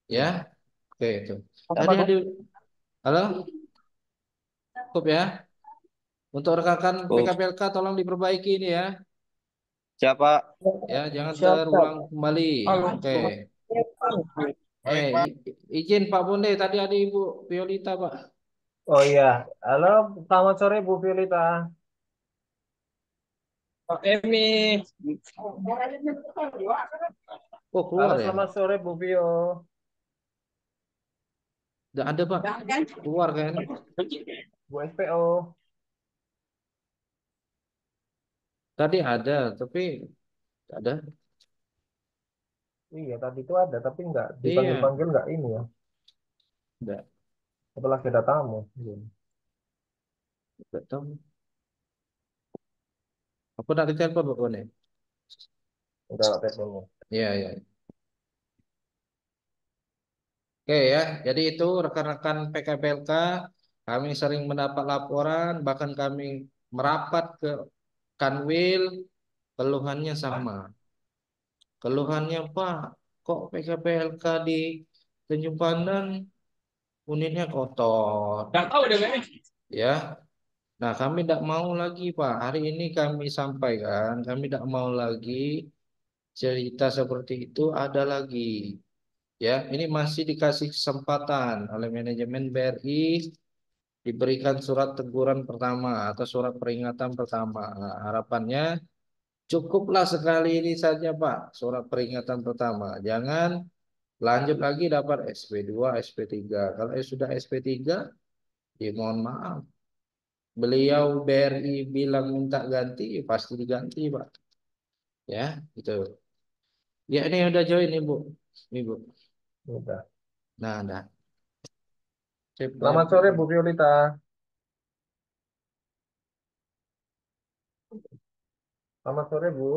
B: Ya, oke itu. Tadi ada, halo, cukup ya. Untuk rekan-rekan
E: Oh,
B: PKPLK tolong diperbaiki ini ya.
E: siapa?
B: Ya, jangan
C: Siap, siap.
B: terulang kembali.
C: Halo.
B: Oke.
C: Baik, Pak.
B: Izin Pak Bonde, tadi ada Ibu Violita, Pak.
C: Oh iya, halo, selamat sore Bu Violeta. Pak Emi.
B: Oh,
C: Halo,
B: keluar ya?
C: selamat sore Bu Vio.
B: Tidak ada, Pak. Keluar kan?
C: Bu SPO.
B: Tadi ada, tapi tidak ada.
C: Iya, tadi itu ada, tapi nggak
B: Iya,
C: dipanggil-panggil nggak ini ya.
B: tidak.
C: Apalagi ada tamu. Iya.
B: Tidak tahu. Aku nak ditelepon Pak Bonde.
C: Udah teleponnya.
B: Iya, iya. Oke ya, jadi itu rekan-rekan PKPLK, kami sering mendapat laporan, bahkan kami merapat ke Kanwil keluhannya sama. Keluhannya Pak, kok PKPLK di Tanjung Pandan unitnya kotor. Nggak tahu deh, ya. Nah, kami tidak mau lagi, Pak. Hari ini kami sampaikan, kami tidak mau lagi cerita seperti itu ada lagi. Ya, ini masih dikasih kesempatan oleh manajemen BRI diberikan surat teguran pertama atau surat peringatan pertama. Nah, harapannya cukuplah sekali ini saja, Pak, surat peringatan pertama. Jangan lanjut lagi dapat SP2, SP3. Kalau sudah SP3, ya mohon maaf. Beliau BRI bilang minta ganti, ya pasti diganti, Pak. Ya, gitu. Ya, ini udah join nih, Bu. Ini, Bu.
C: Udah.
B: Nah, dah. Sip, ya.
C: Selamat sore Bu Violeta. Selamat sore Bu.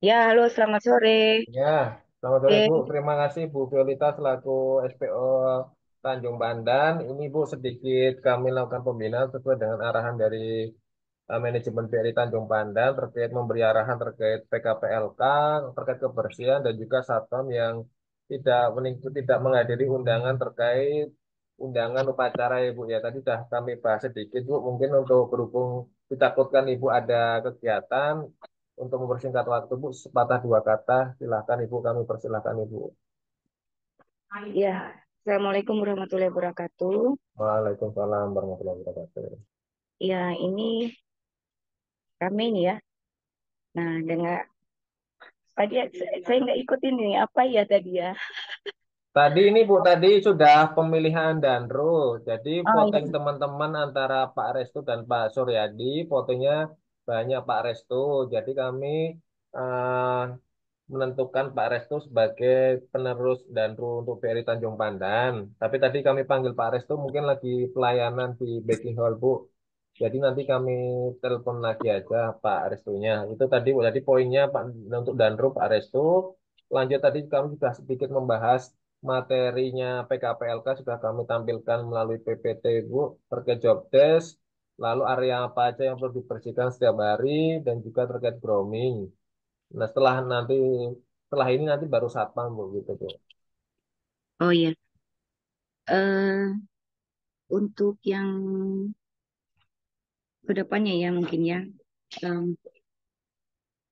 F: Ya, halo, selamat sore.
C: Ya, selamat sore
F: Oke,
C: Bu. Terima kasih Bu Violeta selaku SPO Tanjung Pandan. Ini Bu sedikit kami lakukan pembinaan sesuai dengan arahan dari manajemen BRI Tanjung Pandan terkait memberi arahan terkait PKPLK, terkait kebersihan dan juga satpam yang tidak menghadiri undangan terkait undangan upacara ya Bu ya. Tadi sudah kami bahas sedikit Bu. Mungkin untuk berhubung ditakutkan Ibu ada kegiatan untuk mempersingkat waktu Bu, sepatah dua kata, silahkan Ibu, kami persilahkan Ibu.
F: ya. Assalamualaikum warahmatullahi wabarakatuh.
C: Waalaikumsalam warahmatullahi wabarakatuh.
F: Ya, ini kami nih ya. Nah, dengar tadi saya nggak ikutin ini apa ya tadi ya.
C: Tadi ini Bu, tadi sudah pemilihan Danru. Jadi
F: Oh
C: voting
F: ya,
C: teman-teman antara Pak Restu dan Pak Suryadi, votingnya banyak Pak Restu. Jadi kami eh, menentukan Pak Restu sebagai penerus Danru untuk BRI Tanjung Pandan. Tapi tadi kami panggil Pak Restu mungkin lagi pelayanan di backing hall Bu. Jadi nanti kami telepon lagi aja Pak Restunya. Itu tadi poinnya Pak untuk Danru Pak Restu. Lanjut tadi kami sudah sedikit membahas materinya PKPLK sudah kami tampilkan melalui PPT Bu terkait job desk, lalu area apa aja yang perlu dibersihkan setiap hari dan juga terkait grooming. Nah, setelah ini nanti baru satpam Bu gitu Bu.
F: oh ya. Untuk yang kedepannya ya mungkin ya. Em,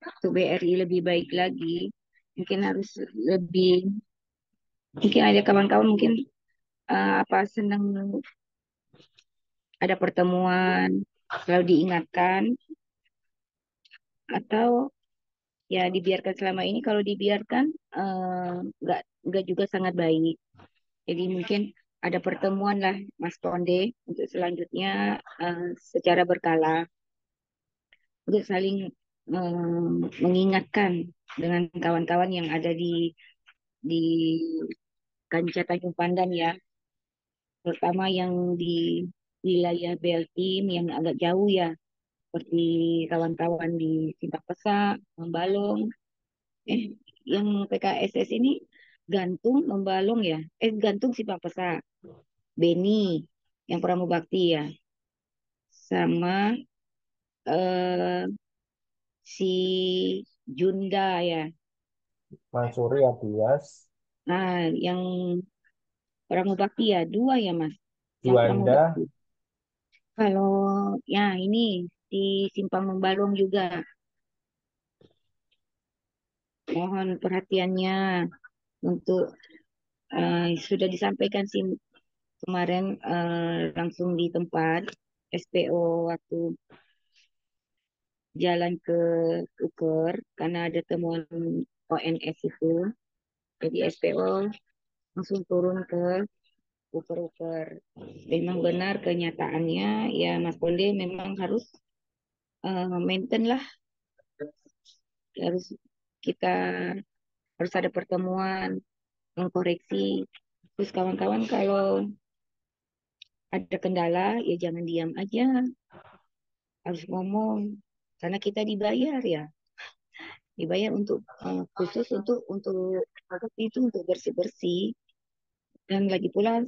F: untuk BRI lebih baik lagi, mungkin harus lebih. Mungkin ada kawan-kawan mungkin apa senang ada pertemuan, selalu diingatkan atau ya dibiarkan selama ini kalau dibiarkan nggak juga sangat baik. Jadi mungkin ada pertemuan lah Mas Tonde untuk selanjutnya secara berkala untuk saling mengingatkan dengan kawan-kawan yang ada di kancah Tanjung Pandan ya, terutama yang di wilayah Beltim yang agak jauh ya, seperti kawan-kawan di Simpang Pesak, Membalong, eh yang PKSS ini gantung membalung ya, gantung si Pak Pesa, Beni yang Pramubakti ya, sama eh, si Junda ya,
C: Mansuri Abias,
F: nah yang Pramubakti ya dua ya Mas, yang
C: Juanda,
F: Pramubakti. Kalau ya ini di Simpang Membalung juga mohon perhatiannya untuk sudah disampaikan sih kemarin langsung di tempat SPO waktu jalan ke Uker karena ada temuan ONS itu. Jadi SPO langsung turun ke Uker-Uker. Memang benar kenyataannya ya Mas Konde memang harus maintain lah, harus kita harus ada pertemuan mengkoreksi. Terus kawan-kawan kalau ada kendala ya jangan diam aja, harus ngomong karena kita dibayar ya, dibayar untuk khusus untuk itu untuk bersih bersih. Dan lagi pula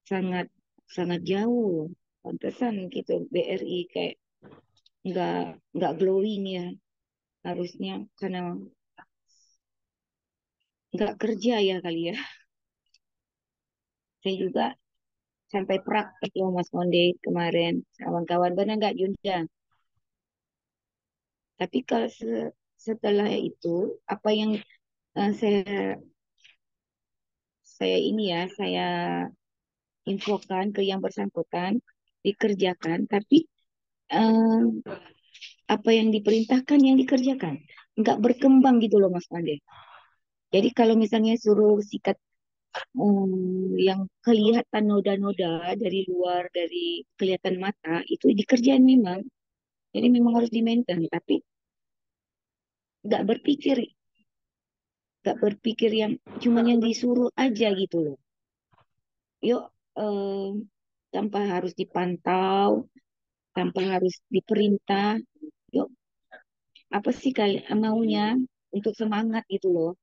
F: sangat sangat jauh. Pantesan gitu BRI kayak nggak nggak glowing ya, harusnya karena nggak kerja ya kali ya. Saya juga sampai praktek loh Mas Monde kemarin kawan-kawan, benar nggak Junda? Tapi kalau setelah itu apa yang saya ini ya saya infokan ke yang bersangkutan dikerjakan, tapi eh, apa yang diperintahkan yang dikerjakan, nggak berkembang gitu loh Mas Monde. Jadi kalau misalnya suruh sikat yang kelihatan noda-noda dari luar, dari kelihatan mata, itu dikerjain memang. Jadi memang harus di-maintain, tapi nggak berpikir, nggak berpikir yang cuman yang disuruh aja gitu loh. Yuk, tanpa harus dipantau, tanpa harus diperintah. Yuk, apa sih kalian maunya untuk semangat gitu loh.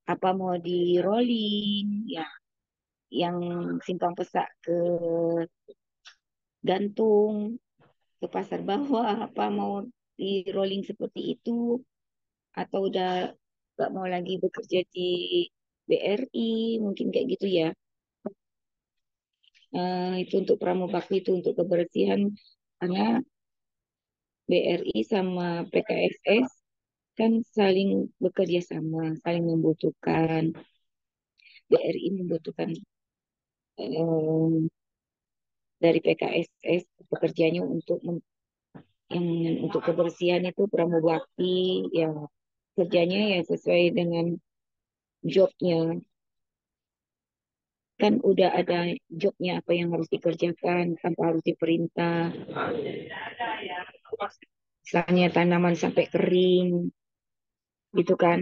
F: Apa mau di rolling, ya, yang simpang pesak ke gantung, ke pasar bawah, apa mau di rolling seperti itu, atau udah gak mau lagi bekerja di BRI, mungkin kayak gitu ya. Itu untuk pramugari, itu untuk kebersihan, karena BRI sama PKSS kan saling bekerja sama, saling membutuhkan. BRI membutuhkan eh, dari PKSS pekerjanya untuk yang untuk kebersihan itu pramugari, ya kerjanya ya sesuai dengan jobnya, kan udah ada jobnya apa yang harus dikerjakan tanpa harus diperintah. Misalnya tanaman sampai kering gitu kan,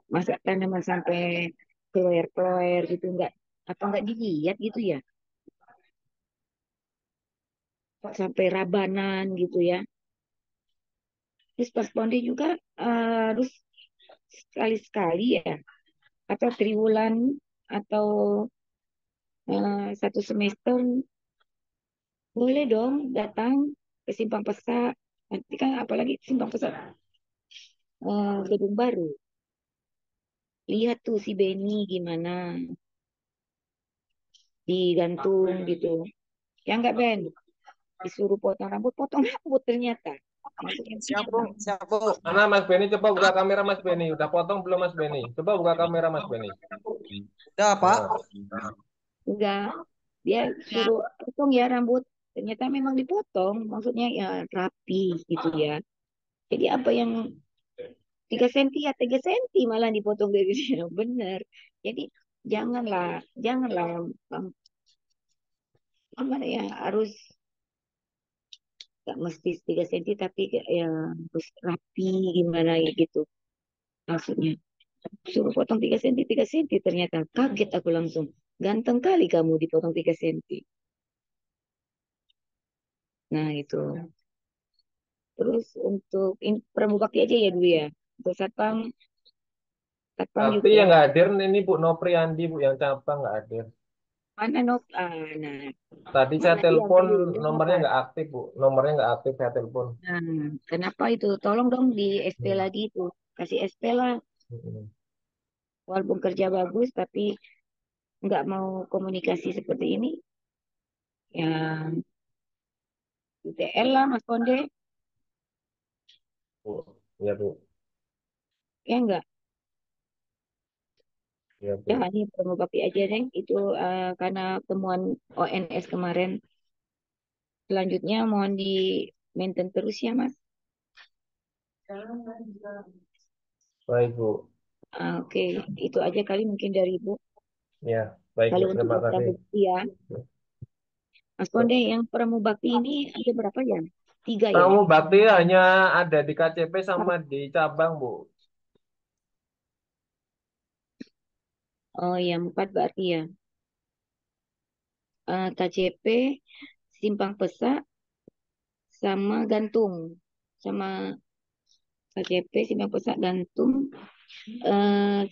F: masa tanaman sampai keluar-keluar gitu, nggak apa nggak dilihat gitu ya, kok sampai rabanan gitu ya. Terus pas ponde juga harus sekali-sekali ya, atau triwulan, atau satu semester boleh dong datang ke Simpang Pesak. Nanti kan apalagi Simpang Pesak gedung baru. Lihat tuh si Benny gimana digantung gitu. Ya enggak Ben? Disuruh potong rambut ternyata. Maksudnya
G: Siap, Bu. Siap, Bu.
C: Mana Mas Beni, coba buka kamera Mas Beni. Udah potong belum Mas Beni? Coba buka kamera Mas Beni.
G: Udah, Pak.
F: enggak, dia suruh potong ya rambut. Ternyata memang dipotong, maksudnya ya rapi gitu ya. Jadi apa yang 3 senti ya 3 senti malah dipotong dari dia, bener. Jadi janganlah gimana ya, harus nggak mesti 3 senti, tapi ya harus rapi gimana ya gitu maksudnya. Suruh potong 3 senti 3 senti, ternyata kaget aku langsung. Ganteng kali kamu dipotong 3 senti. Nah itu. Terus untuk pramugari aja ya dulu ya. Untuk satpam, satpam
C: Tapi
F: juga
C: yang
F: ya.
C: nggak hadir ini Bu Nopriandi Bu, yang cabang nggak hadir.
F: Mana Nov? Nah,
C: Tadi saya
F: mana dia
C: telepon,
F: tadi dia
C: nomornya
F: dapat.
C: nggak aktif Bu. Nomornya nggak aktif saya telepon.
F: Nah, kenapa itu? Tolong dong di SP
C: Hmm.
F: lagi itu. Kasih SP lah.
C: Hmm.
F: Walaupun kerja bagus, tapi nggak mau komunikasi seperti ini. Ya, UTL lah Mas Konde.
C: Bu. Ya Bu.
F: Ya enggak.
C: Ya
F: Ya,
C: Bu.
F: ini promo bakti aja, Neng. Itu karena temuan ONS kemarin. Selanjutnya mohon di maintain terus ya, Mas.
C: Baik Bu.
F: Oke, itu aja kali mungkin dari Ibu.
C: Ya, baik Bu.
F: Kalau untuk
C: Terima
F: yang
C: kasih.
F: prabukti ya. Mas Konde, yang pramu bakti ini ada berapa ya? 3 ya?
C: Kamu bakti hanya ada di KCP sama di cabang Bu.
F: Oh ya, 4 berarti ya. KCP, Simpang Pesak, sama Gantung. Sama KCP, Simpang Pesak, Gantung,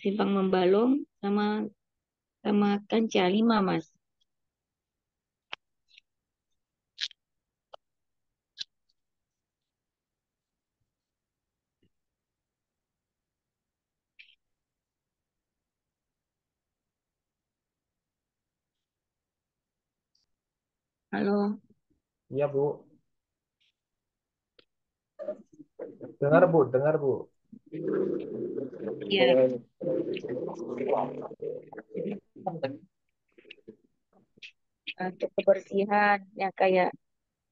F: Simpang Membalong, sama sama Kanca 5 Mas. Halo.
C: Iya, Bu. Dengar, Bu. Dengar, Bu.
F: Ya, untuk kebersihan yang kayak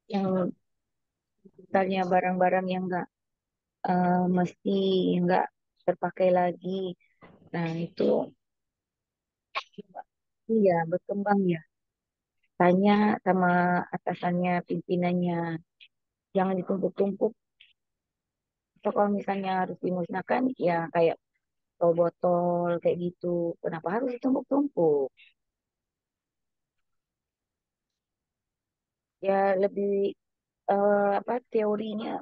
F: yang misalnya barang-barang yang mesti nggak terpakai lagi. Nah, itu iya berkembang ya. Tanya sama atasannya, pimpinannya. Jangan ditumpuk-tumpuk. Atau kalau misalnya harus dimusnahkan, ya kayak botol kayak gitu. Kenapa harus ditumpuk-tumpuk? Ya lebih apa teorinya,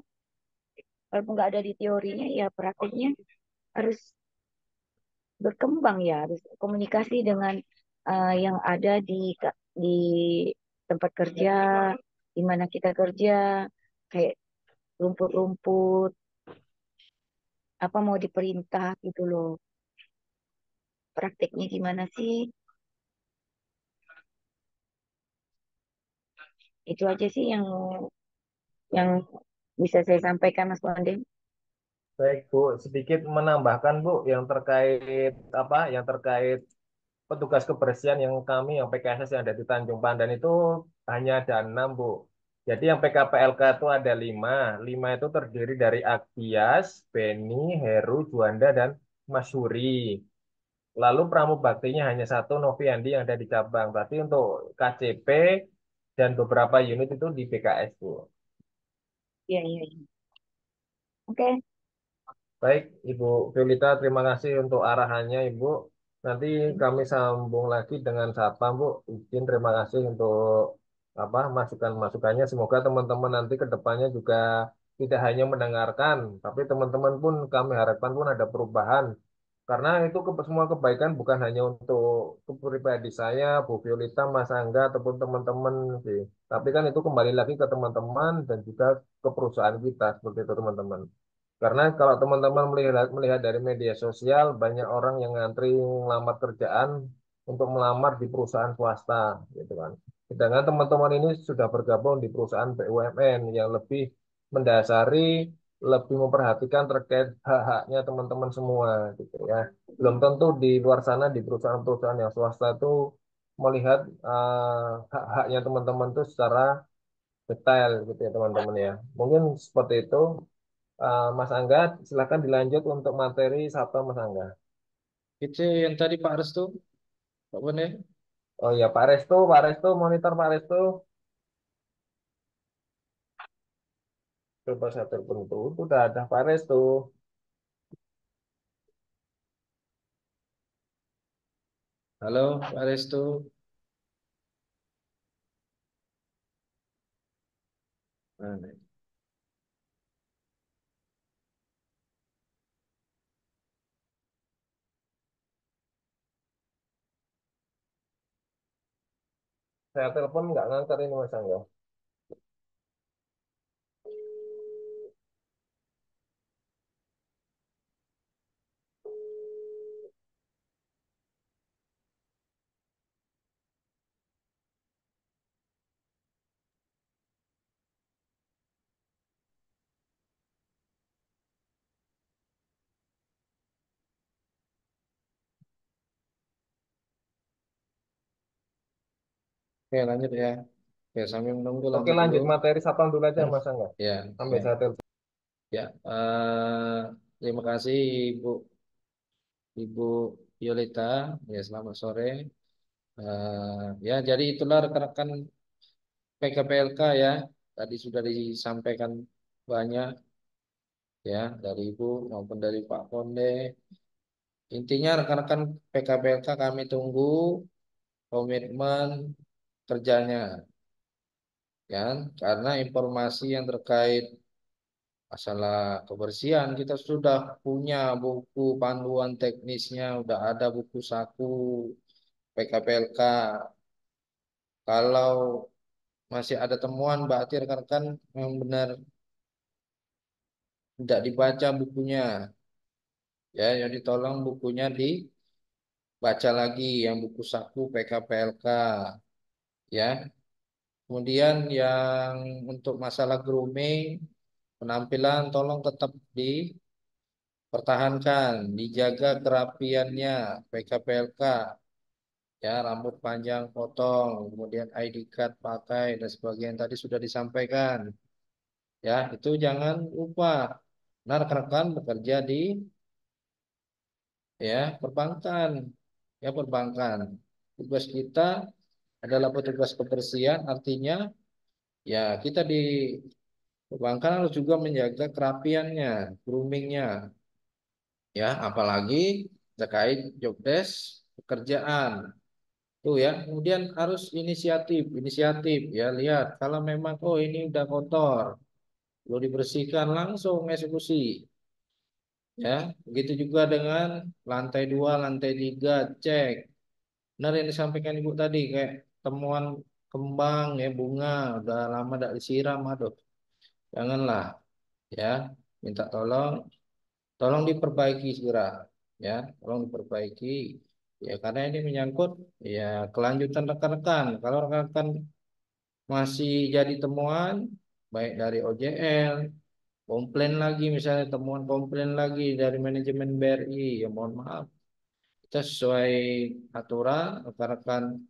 F: walaupun nggak ada di teorinya, ya praktiknya harus berkembang ya, harus komunikasi dengan yang ada di tempat kerja, di mana kita kerja, kayak rumput-rumput, apa mau diperintah gitu loh. Prakteknya gimana sih? Itu aja sih yang bisa saya sampaikan Mas Wande.
C: Baik, Bu. Sedikit menambahkan, Bu, yang terkait apa? Yang terkait petugas kebersihan yang kami, yang PKSS yang ada di Tanjung Pandan itu hanya ada 6, Bu. Jadi yang PKPLK itu ada 5. 5 itu terdiri dari Agpias, Beni, Heru, Juanda, dan Masyuri. Lalu pramubaktinya hanya satu, Noviandi yang ada di cabang. Berarti untuk KCP dan beberapa unit itu di BKS, Bu.
F: Iya, iya, iya. Oke.
C: Baik, Ibu Violeta, terima kasih untuk arahannya, Ibu. Nanti kami sambung lagi dengan Satpam, Bu. Izin terima kasih untuk apa masukan-masukannya. Semoga teman-teman nanti ke depannya juga tidak hanya mendengarkan, tapi teman-teman pun kami harapkan pun ada perubahan. Karena itu semua kebaikan bukan hanya untuk pribadi saya, Bu Violeta, Mas Angga, ataupun teman-teman sih. Tapi kan itu kembali lagi ke teman-teman dan juga ke perusahaan kita, seperti itu teman-teman. Karena kalau teman-teman melihat dari media sosial, banyak orang yang ngantri melamar kerjaan untuk melamar di perusahaan swasta, gitu kan. Sedangkan teman-teman ini sudah bergabung di perusahaan BUMN yang lebih mendasari, lebih memperhatikan terkait hak-haknya teman-teman semua, gitu ya. Belum tentu di luar sana di perusahaan-perusahaan yang swasta itu melihat hak-haknya teman-teman itu secara detail, gitu ya teman-teman ya. Mungkin seperti itu. Mas Angga, silakan dilanjut untuk materi Sabtu Mas Angga.
B: Itu yang tadi Pak Restu, Pak Bone.
C: Oh ya, Pak Restu, monitor Pak Restu. Coba saya telepon itu, sudah ada Pak Restu.
B: Halo Pak Restu. Nah,
C: Saya telepon nggak ngangkat ini Mas Angga.
B: oke lanjut ya. Oke, sambil menunggu
C: Oke,
B: lanjut dulu.
C: lanjut materi Sabtu dulu aja Mas Angga.
B: Ya,
C: Sampai
B: ya,
C: saya telepon.
B: ya. Terima kasih Ibu Violeta. Ya, selamat sore. Ya, jadi itulah rekan-rekan PKPLK ya. Tadi sudah disampaikan banyak ya dari Ibu maupun dari Pak Konde. Intinya rekan-rekan PKPLK kami tunggu komitmen kerjanya ya, karena informasi yang terkait masalah kebersihan kita sudah punya buku panduan teknisnya, udah ada buku saku PKPLK. Kalau masih ada temuan berarti rekan-rekan memang benar tidak dibaca bukunya. Ya, jadi tolong bukunya dibaca lagi yang buku saku PKPLK ya. Kemudian yang untuk masalah grooming, penampilan tolong tetap dipertahankan, dijaga kerapiannya PKPLK ya, rambut panjang potong, kemudian ID card pakai dan sebagainya tadi sudah disampaikan. Ya, itu jangan lupa. Nah, rekan-rekan bekerja di ya perbankan. Ya, perbankan. Tugas kita adalah petugas kebersihan, artinya ya kita di perbankan harus juga menjaga kerapiannya, groomingnya, ya, apalagi terkait job desk pekerjaan. Tuh ya, kemudian harus inisiatif ya, lihat kalau memang oh ini udah kotor, perlu dibersihkan langsung eksekusi. Ya, begitu juga dengan lantai 2, lantai 3 cek. Benar yang disampaikan Ibu tadi kayak temuan kembang ya bunga udah lama tidak disiram, aduh, janganlah ya. Minta tolong diperbaiki segera ya, tolong diperbaiki ya karena ini menyangkut ya kelanjutan rekan-rekan. Kalau rekan-rekan masih jadi temuan baik dari OJL, komplain lagi misalnya temuan komplain lagi dari manajemen BRI, ya mohon maaf. Kita sesuai aturan, rekan-rekan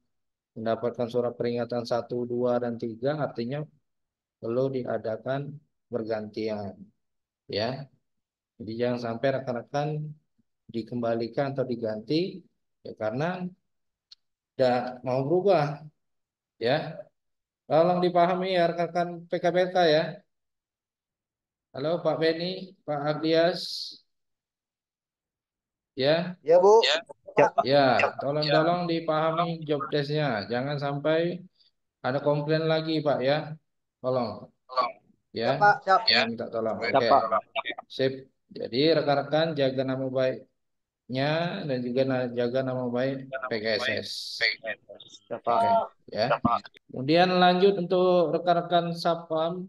B: mendapatkan surat peringatan 1, 2, dan 3, artinya perlu diadakan bergantian. Ya, jadi jangan sampai rekan-rekan dikembalikan atau diganti ya karena tidak mau berubah. Ya, tolong dipahami ya rekan-rekan PKPK ya. Halo Pak Beni, Pak Agdias, ya.
G: Ya, Bu. Pak.
B: Ya, tolong dipahami job desk-nya. Jangan sampai ada komplain lagi, Pak ya. Tolong. Ya,
G: Ya, Pak. Siap.
B: saya minta tolong.
E: Ya,
B: Oke.
E: Pak.
B: Sip. Jadi rekan-rekan jaga nama baiknya dan juga jaga nama baik PKSS.
E: Ya, Pak.
B: Oke, ya. Kemudian lanjut untuk rekan-rekan Sapam.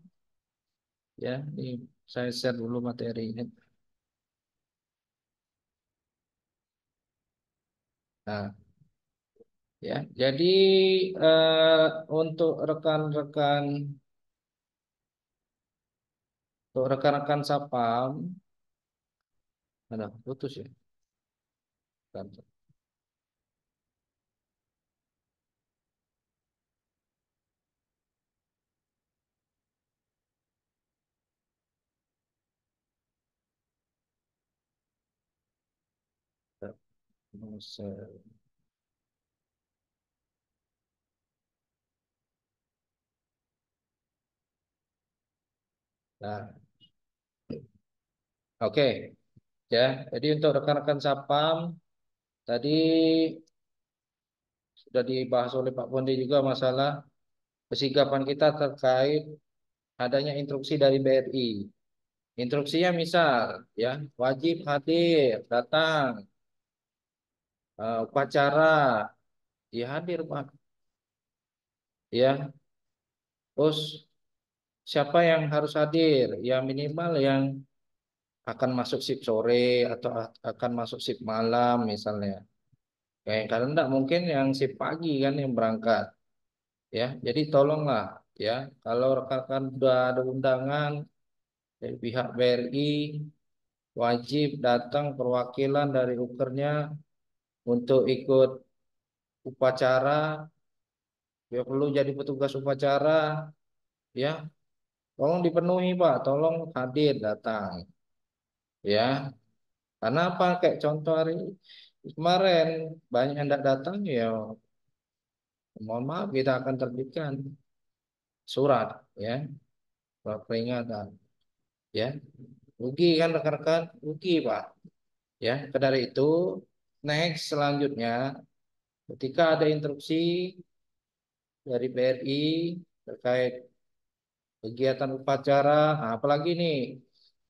B: Ya, ini saya share dulu materinya. Nah, ya. Jadi untuk rekan-rekan Sapam, ada putus ya. Bentar. Nah, oke. Ya, jadi untuk rekan-rekan Sapam tadi sudah dibahas oleh Pak Pondi juga masalah kesigapan kita terkait adanya instruksi dari BRI. Instruksinya misal ya wajib hadir, datang, upacara, ya hadir Pak. Ya, terus siapa yang harus hadir? Ya minimal yang akan masuk shift sore atau akan masuk shift malam misalnya. Kayak karena enggak mungkin yang shift pagi kan yang berangkat. Ya, jadi tolonglah ya kalau rekan-rekan sudah ada undangan dari pihak BRI wajib datang perwakilan dari ukernya untuk ikut upacara, ya perlu jadi petugas upacara, ya tolong dipenuhi Pak, tolong hadir datang, ya karena apa kayak contoh hari kemarin banyak yang tidak datang ya mohon maaf kita akan terbitkan surat ya surat peringatan ya rugi kan rekan-rekan rugi Pak ya dari itu next selanjutnya ketika ada instruksi dari BRI terkait kegiatan upacara, nah, apalagi nih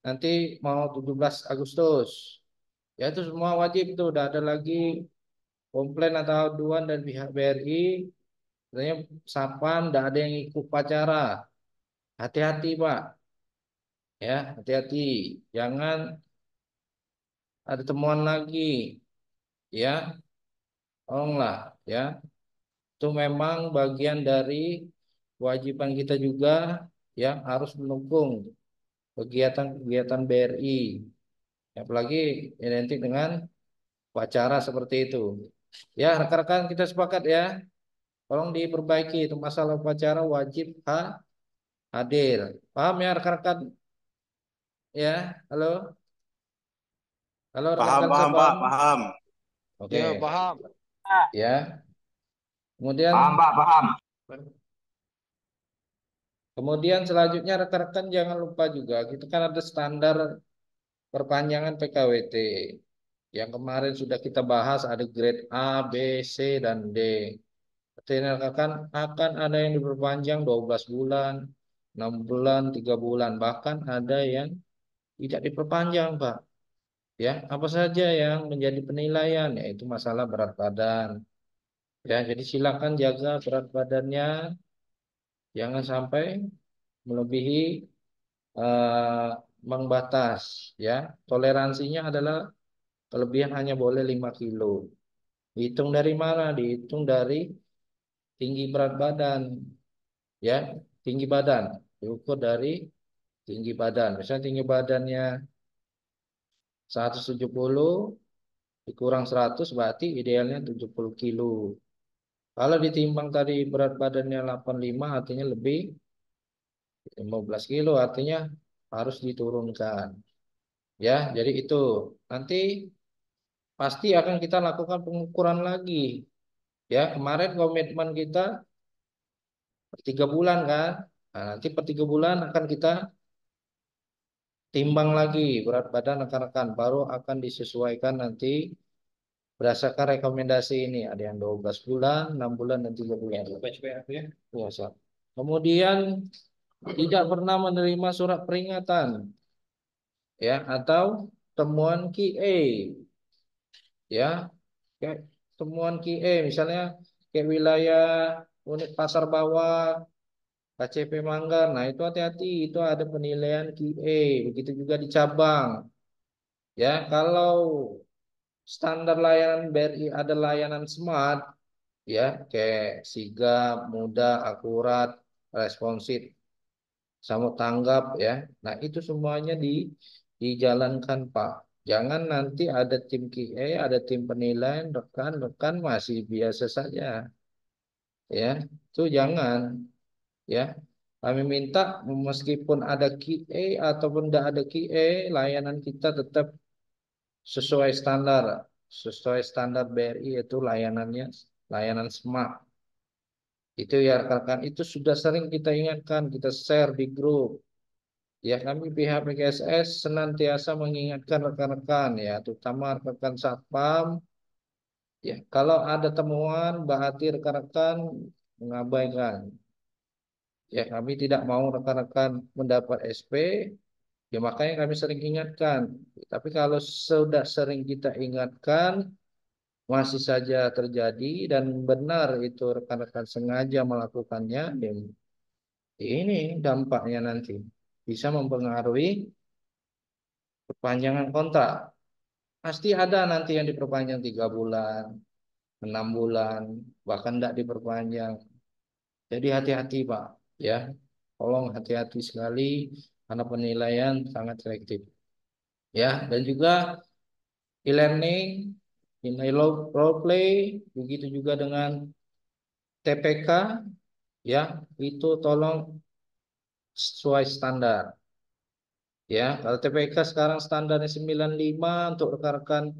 B: nanti mau 17 Agustus, ya itu semua wajib tuh, udah ada lagi komplain atau aduan dari pihak BRI, katanya Sapam tidak ada yang ikut upacara. Hati-hati Pak, ya hati-hati, jangan ada temuan lagi, ya, tolonglah, ya. Itu memang bagian dari kewajiban kita juga, ya, harus mendukung kegiatan-kegiatan BRI, apalagi identik dengan upacara seperti itu. Ya, rekan-rekan kita sepakat ya, tolong diperbaiki itu masalah upacara wajib hadir. Paham ya rekan-rekan? Ya, halo, halo
H: Paham,
B: rekan-rekan saya
H: paham, Pak,
B: paham?
H: paham.
B: Oke,
E: Ya, paham.
B: ya. Kemudian,
H: Paham, Pak, paham.
B: kemudian selanjutnya rekan-rekan jangan lupa juga, kita kan ada standar perpanjangan PKWT. Yang kemarin sudah kita bahas ada grade A, B, C, dan D. Artinya akan ada yang diperpanjang 12 bulan, 6 bulan, 3 bulan, bahkan ada yang tidak diperpanjang, Pak. Ya, apa saja yang menjadi penilaian, yaitu masalah berat badan. Ya, jadi silakan jaga berat badannya, jangan sampai melebihi ambang batas. Ya, toleransinya adalah kelebihan hanya boleh 5 kilo. Dihitung dari mana? Dihitung dari tinggi berat badan. Ya, tinggi badan diukur dari tinggi badan. Misalnya tinggi badannya 170 dikurang 100 berarti idealnya 70 kilo. Kalau ditimbang tadi berat badannya 85 artinya lebih 15 kilo artinya harus diturunkan. Ya, jadi itu nanti pasti akan kita lakukan pengukuran lagi. Ya, kemarin komitmen kita per 3 bulan kan. Nah, nanti per 3 bulan akan kita timbang lagi berat badan rekan-rekan, baru akan disesuaikan nanti berdasarkan rekomendasi ini. Ada yang 12 bulan, 6 bulan, dan 3 bulan. Ya, ya, siap. Kemudian tidak pernah menerima surat peringatan, ya, atau temuan QA, ya, kayak temuan QA misalnya kayak wilayah unit pasar bawah, KCP Manggar. Nah, itu hati-hati, itu ada penilaian QA. Begitu juga di cabang. Ya, kalau standar layanan BRI ada layanan smart, ya, kayak sigap, mudah, akurat, responsif, sama tanggap, ya. Nah, itu semuanya dijalankan, Pak. Jangan nanti ada tim QA, ada tim penilaian, rekan-rekan masih biasa saja. Ya, itu jangan, ya. Kami minta meskipun ada QA ataupun tidak ada QA, layanan kita tetap sesuai standar. Sesuai standar BRI itu layanannya layanan smart. Itu ya rekan-rekan, itu sudah sering kita ingatkan, kita share di grup. Ya, kami pihak PKSS senantiasa mengingatkan rekan-rekan, ya, terutama rekan Satpam. Ya, kalau ada temuan, berarti rekan-rekan mengabaikan. Ya, kami tidak mau rekan-rekan mendapat SP. Ya, makanya kami sering ingatkan. Tapi kalau sudah sering kita ingatkan, masih saja terjadi dan benar itu rekan-rekan sengaja melakukannya, ya, ini dampaknya nanti bisa mempengaruhi perpanjangan kontrak. Pasti ada nanti yang diperpanjang 3 bulan, 6 bulan, bahkan tidak diperpanjang. Jadi hati-hati Pak, ya, tolong hati-hati sekali karena penilaian sangat selektif. Ya, dan juga e-learning, nilai role play, begitu juga dengan TPK, ya, itu tolong sesuai standar. Ya, kalau TPK sekarang standarnya 95 untuk rekan-rekan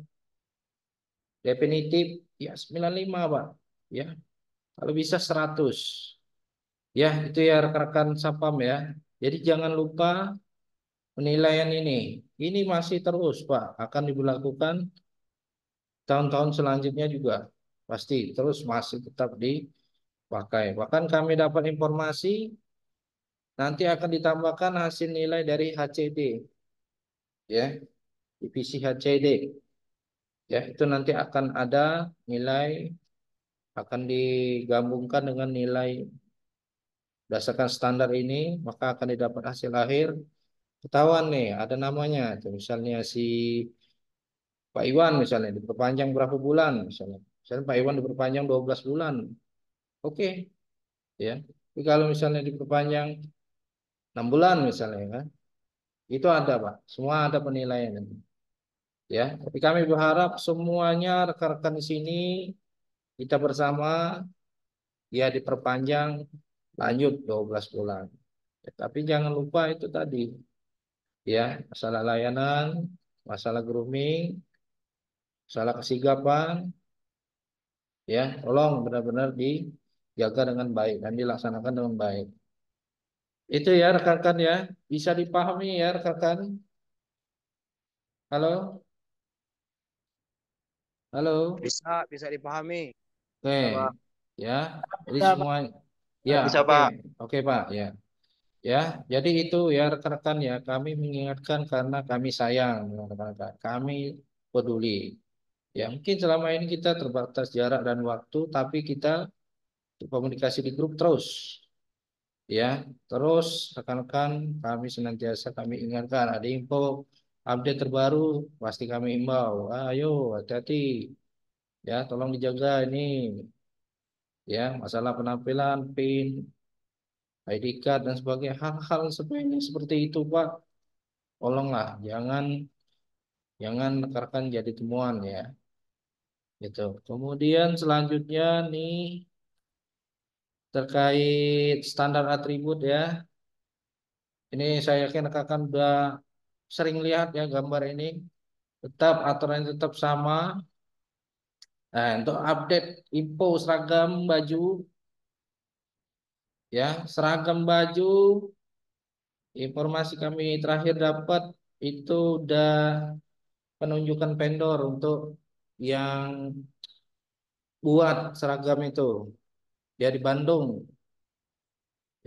B: definitif, ya 95 Pak. Ya, kalau bisa 100. Ya, itu ya rekan-rekan Sapam ya. Jadi jangan lupa penilaian ini. Ini masih terus Pak, akan diberlakukan tahun-tahun selanjutnya juga. Pasti terus masih tetap dipakai. Bahkan kami dapat informasi nanti akan ditambahkan hasil nilai dari HCD. Ya, divisi HCD. Ya, itu nanti akan ada nilai, akan digabungkan dengan nilai berdasarkan standar ini, maka akan didapat hasil akhir. Ketahuan nih, ada namanya. Tuh, misalnya si Pak Iwan misalnya diperpanjang berapa bulan misalnya. Misalnya Pak Iwan diperpanjang 12 bulan. Oke, ya. Tapi kalau misalnya diperpanjang 6 bulan misalnya kan, itu ada, Pak. Semua ada penilaian. Ya, tapi kami berharap semuanya rekan-rekan di sini kita bersama ya diperpanjang lanjut 12 bulan. Ya, tapi jangan lupa itu tadi ya, masalah layanan, masalah grooming, masalah kesigapan, ya tolong benar-benar dijaga dengan baik dan dilaksanakan dengan baik. Itu ya rekan-rekan ya, bisa dipahami ya rekan-rekan. Halo, halo.
G: Bisa dipahami.
B: Oke,
G: Ya, Pak.
B: ya. Jadi
G: Bisa, Pak.
B: semua ya,
G: Bisa,
B: oke.
G: Pak.
B: Oke, Pak, ya. Ya, jadi itu ya rekan-rekan ya, kami mengingatkan karena kami sayang dengan rekan-rekan. Kami peduli. Ya, mungkin selama ini kita terbatas jarak dan waktu, tapi kita komunikasi di grup terus. Ya, terus rekan-rekan kami senantiasa kami ingatkan ada info update terbaru pasti kami imbau. Ayo hati-hati ya, tolong dijaga ini ya masalah penampilan, PIN, ID card dan sebagainya hal-hal seperti itu Pak. Tolonglah jangan rekan-rekan jadi temuan ya. Gitu. Kemudian selanjutnya nih terkait standar atribut ya. Ini saya yakin rekan-rekan udah sering lihat ya gambar ini. Tetap aturan tetap sama. Nah, untuk update info seragam baju ya, seragam baju informasi kami terakhir dapat itu udah penunjukan vendor untuk yang buat seragam itu dia di Bandung.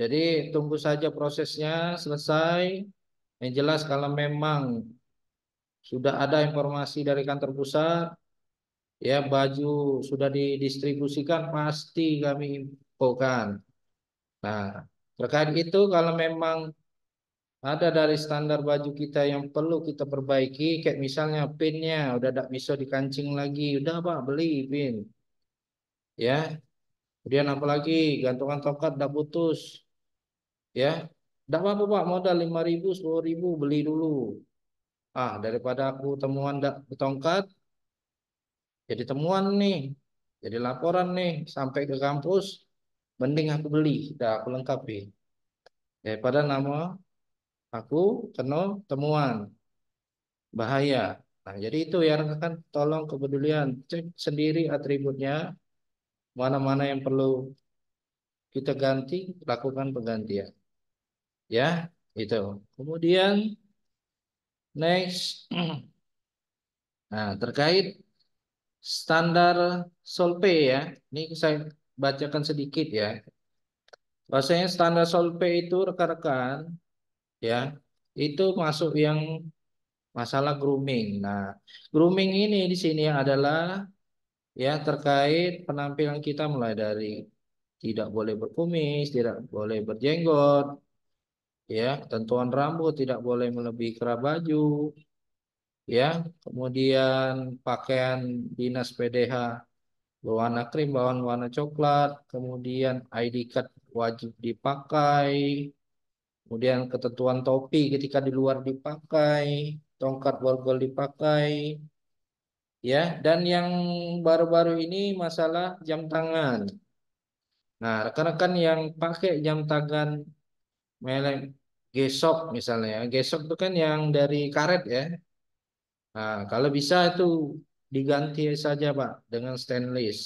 B: Jadi tunggu saja prosesnya selesai. Yang jelas kalau memang sudah ada informasi dari kantor pusat, ya baju sudah didistribusikan pasti kami infokan. Nah, terkait itu kalau memang ada dari standar baju kita yang perlu kita perbaiki, kayak misalnya pinnya udah tidak bisa dikancing lagi, udah Pak beli pin, ya. Kemudian apalagi gantungan tongkat udah putus, ya. Tidak apa-apa Pak, modal 5.000, 10.000 beli dulu. Daripada aku temuan tongkat, jadi temuan nih, jadi laporan nih sampai ke kampus, mending aku beli, dah aku lengkapi. Daripada nama aku kena temuan bahaya. Nah, jadi itu ya rekan tolong kepedulian cek sendiri atributnya mana-mana yang perlu kita ganti lakukan penggantian ya itu. Kemudian next nah terkait standar Solpe ya. Ini saya bacakan sedikit ya. Bahwasanya standar Solpe itu rekan-rekan ya itu masuk yang masalah grooming. Nah, grooming ini di sini adalah ya terkait penampilan kita mulai dari tidak boleh berkumis, tidak boleh berjenggot, ya, ketentuan rambut tidak boleh melebihi kerah baju, ya, kemudian pakaian dinas PDH berwarna krim, bawaan warna coklat, kemudian ID card wajib dipakai, kemudian ketentuan topi ketika di luar dipakai, tongkat borgol dipakai, ya, dan yang baru-baru ini masalah jam tangan. Nah, rekan-rekan yang pakai jam tangan merek Gesok misalnya, ya. Gesok itu kan yang dari karet ya. Nah, kalau bisa itu diganti saja Pak dengan stainless.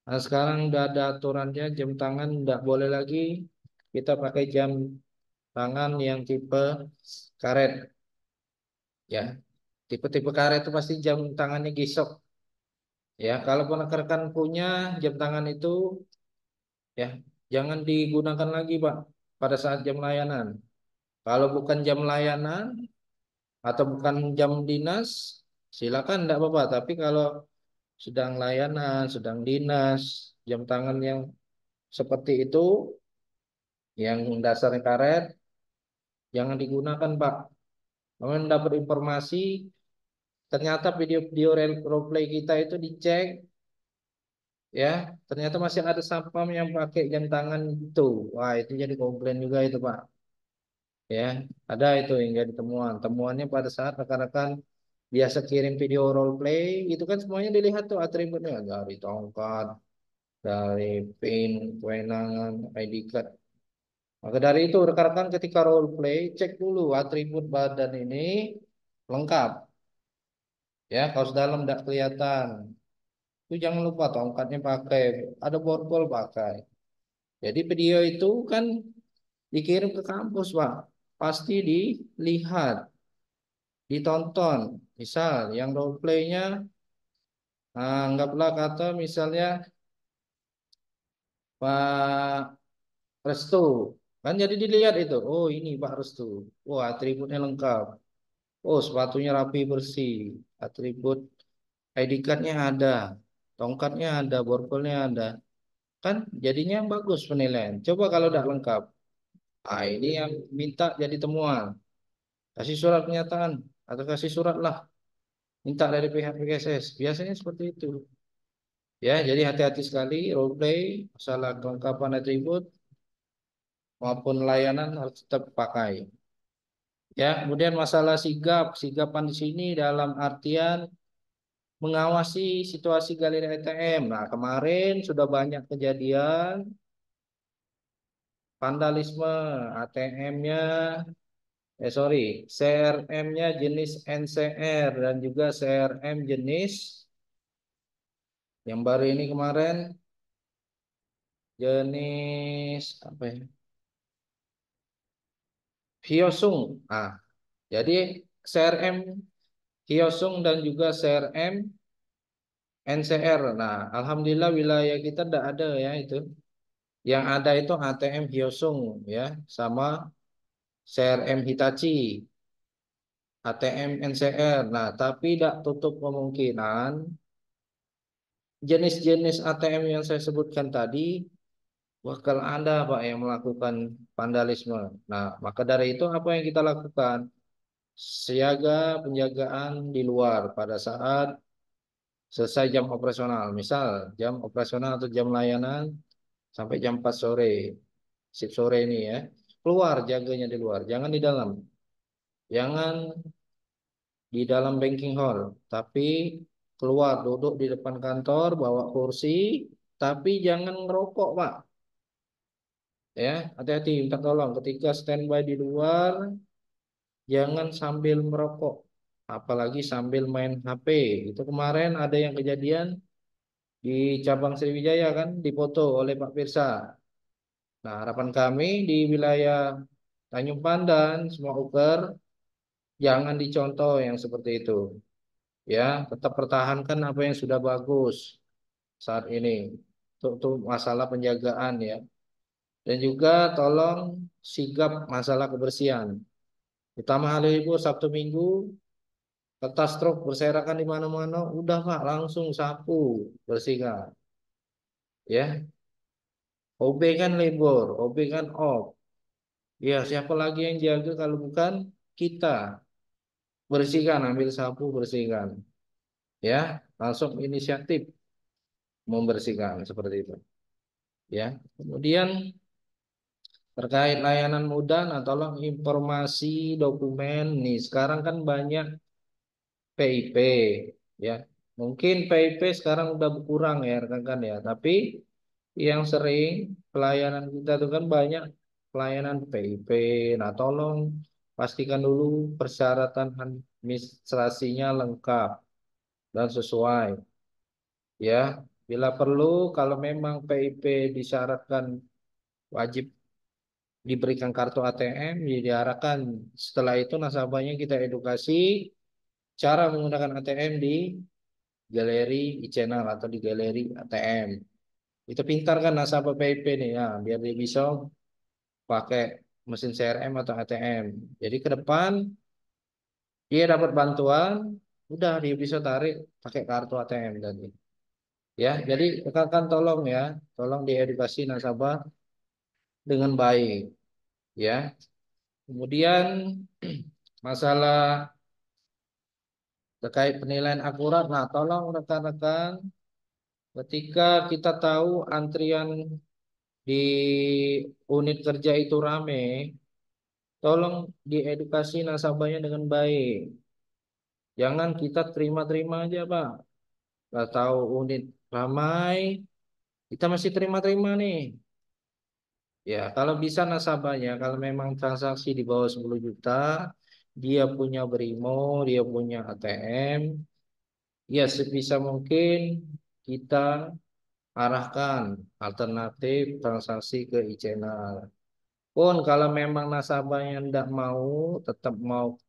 B: Nah, sekarang udah ada aturannya jam tangan tidak boleh lagi kita pakai jam tangan yang tipe karet ya. Tipe-tipe karet itu pasti jam tangannya Gesok. Ya, kalau rekan-rekan punya jam tangan itu ya jangan digunakan lagi Pak pada saat jam layanan. Kalau bukan jam layanan atau bukan jam dinas, silakan enggak apa-apa. Tapi kalau sedang layanan, sedang dinas, jam tangan yang seperti itu, yang dasarnya karet, jangan digunakan, Pak. Kalian dapat informasi, ternyata video-video roleplay kita itu dicek, ya, ternyata masih ada satpam yang pakai jam tangan itu. Wah, itu jadi komplain juga itu, Pak. Ya, ada itu yang jadi temuan. Temuannya pada saat rekan-rekan biasa kirim video role play, itu kan semuanya dilihat tuh atributnya dari tongkat, dari pin, kewenangan, ID card. Maka dari itu rekan-rekan ketika role play cek dulu atribut badan ini lengkap. Ya, kaos dalam tidak kelihatan. Itu jangan lupa tongkatnya pakai, ada borgol pakai. Jadi video itu kan dikirim ke kampus, Pak. Pasti dilihat, ditonton. Misal yang role playnya, anggaplah kata misalnya Pak Restu, kan jadi dilihat itu. Oh ini Pak Restu. Oh atributnya lengkap. Oh sepatunya rapi bersih. Atribut ID card-nya ada, tongkatnya ada, borgolnya ada. Kan jadinya bagus penilaian. Coba kalau tidak lengkap. Ah ini yang minta jadi temuan. Kasih surat pernyataan atau kasih surat lah. Minta dari pihak PKSS. Biasanya seperti itu. Ya, jadi hati-hati sekali role play, masalah kelengkapan atribut maupun layanan harus tetap pakai. Ya, kemudian masalah sigap, sigapan di sini dalam artian mengawasi situasi galeri ATM. Nah, kemarin sudah banyak kejadian vandalisme ATM-nya, CRM-nya jenis NCR dan juga CRM jenis yang baru ini kemarin jenis apa ya? Hyosung. Ah, jadi CRM Hyosung dan juga CRM NCR. Nah, alhamdulillah wilayah kita tidak ada ya itu. Yang ada itu ATM Hyosung ya, sama CRM Hitachi, ATM NCR. Nah, tapi tidak tutup kemungkinan jenis-jenis ATM yang saya sebutkan tadi bakal ada Pak yang melakukan vandalisme. Nah, maka dari itu apa yang kita lakukan? Siaga penjagaan di luar pada saat selesai jam operasional. Misal jam operasional atau jam layanan sampai jam 4 sore. Sip sore ini ya. Keluar jaganya di luar, jangan di dalam. Jangan di dalam banking hall, tapi keluar duduk di depan kantor, bawa kursi, tapi jangan ngerokok, Pak. Ya, hati-hati, minta tolong ketika standby di luar, jangan sambil merokok, apalagi sambil main HP. Itu kemarin ada yang kejadian di cabang Sriwijaya kan, dipoto oleh Pak Pirsa. Nah, harapan kami di wilayah Tanjung Pandan, semua uker, jangan dicontoh yang seperti itu. Ya, tetap pertahankan apa yang sudah bagus saat ini. Untuk masalah penjagaan ya. Dan juga tolong sigap masalah kebersihan. Utama hari libur Sabtu Minggu, kertas truk berserakan di mana-mana, udah Pak, langsung sapu, bersihkan. Ya, OB kan libur, OB kan off. Ya, siapa lagi yang jaga kalau bukan kita? Bersihkan, ambil sapu, bersihkan. Ya, langsung inisiatif membersihkan seperti itu. Ya, kemudian terkait layanan mudah, nah tolong informasi dokumen nih. Sekarang kan banyak PIP, ya. Mungkin PIP sekarang udah berkurang ya rekan-rekan ya. Tapi yang sering pelayanan kita tuh kan banyak pelayanan PIP. Nah, tolong pastikan dulu persyaratan administrasinya lengkap dan sesuai. Ya, bila perlu kalau memang PIP disyaratkan wajib diberikan kartu ATM, ya diarahkan setelah itu nasabahnya kita edukasi cara menggunakan ATM di galeri e-channel atau di galeri ATM. Itu pintar kan nasabah PIP nih ya, biar dia bisa pakai mesin CRM atau ATM. Jadi ke depan dia dapat bantuan udah dia bisa tarik pakai kartu ATM tadi. Ya, jadi rekan-rekan tolong ya, tolong diedukasi nasabah dengan baik ya. Kemudian masalah terkait penilaian akurat, nah tolong rekan-rekan ketika kita tahu antrian di unit kerja itu rame, tolong diedukasi nasabahnya dengan baik. Jangan kita terima-terima aja, Pak. Nggak tahu unit ramai, kita masih terima-terima nih. Ya, kalau bisa nasabahnya, kalau memang transaksi di bawah 10 juta, dia punya Brimo, dia punya ATM, ya sebisa mungkin kita arahkan alternatif transaksi ke e-channel. Pun kalau memang nasabahnya tidak mau, tetap mau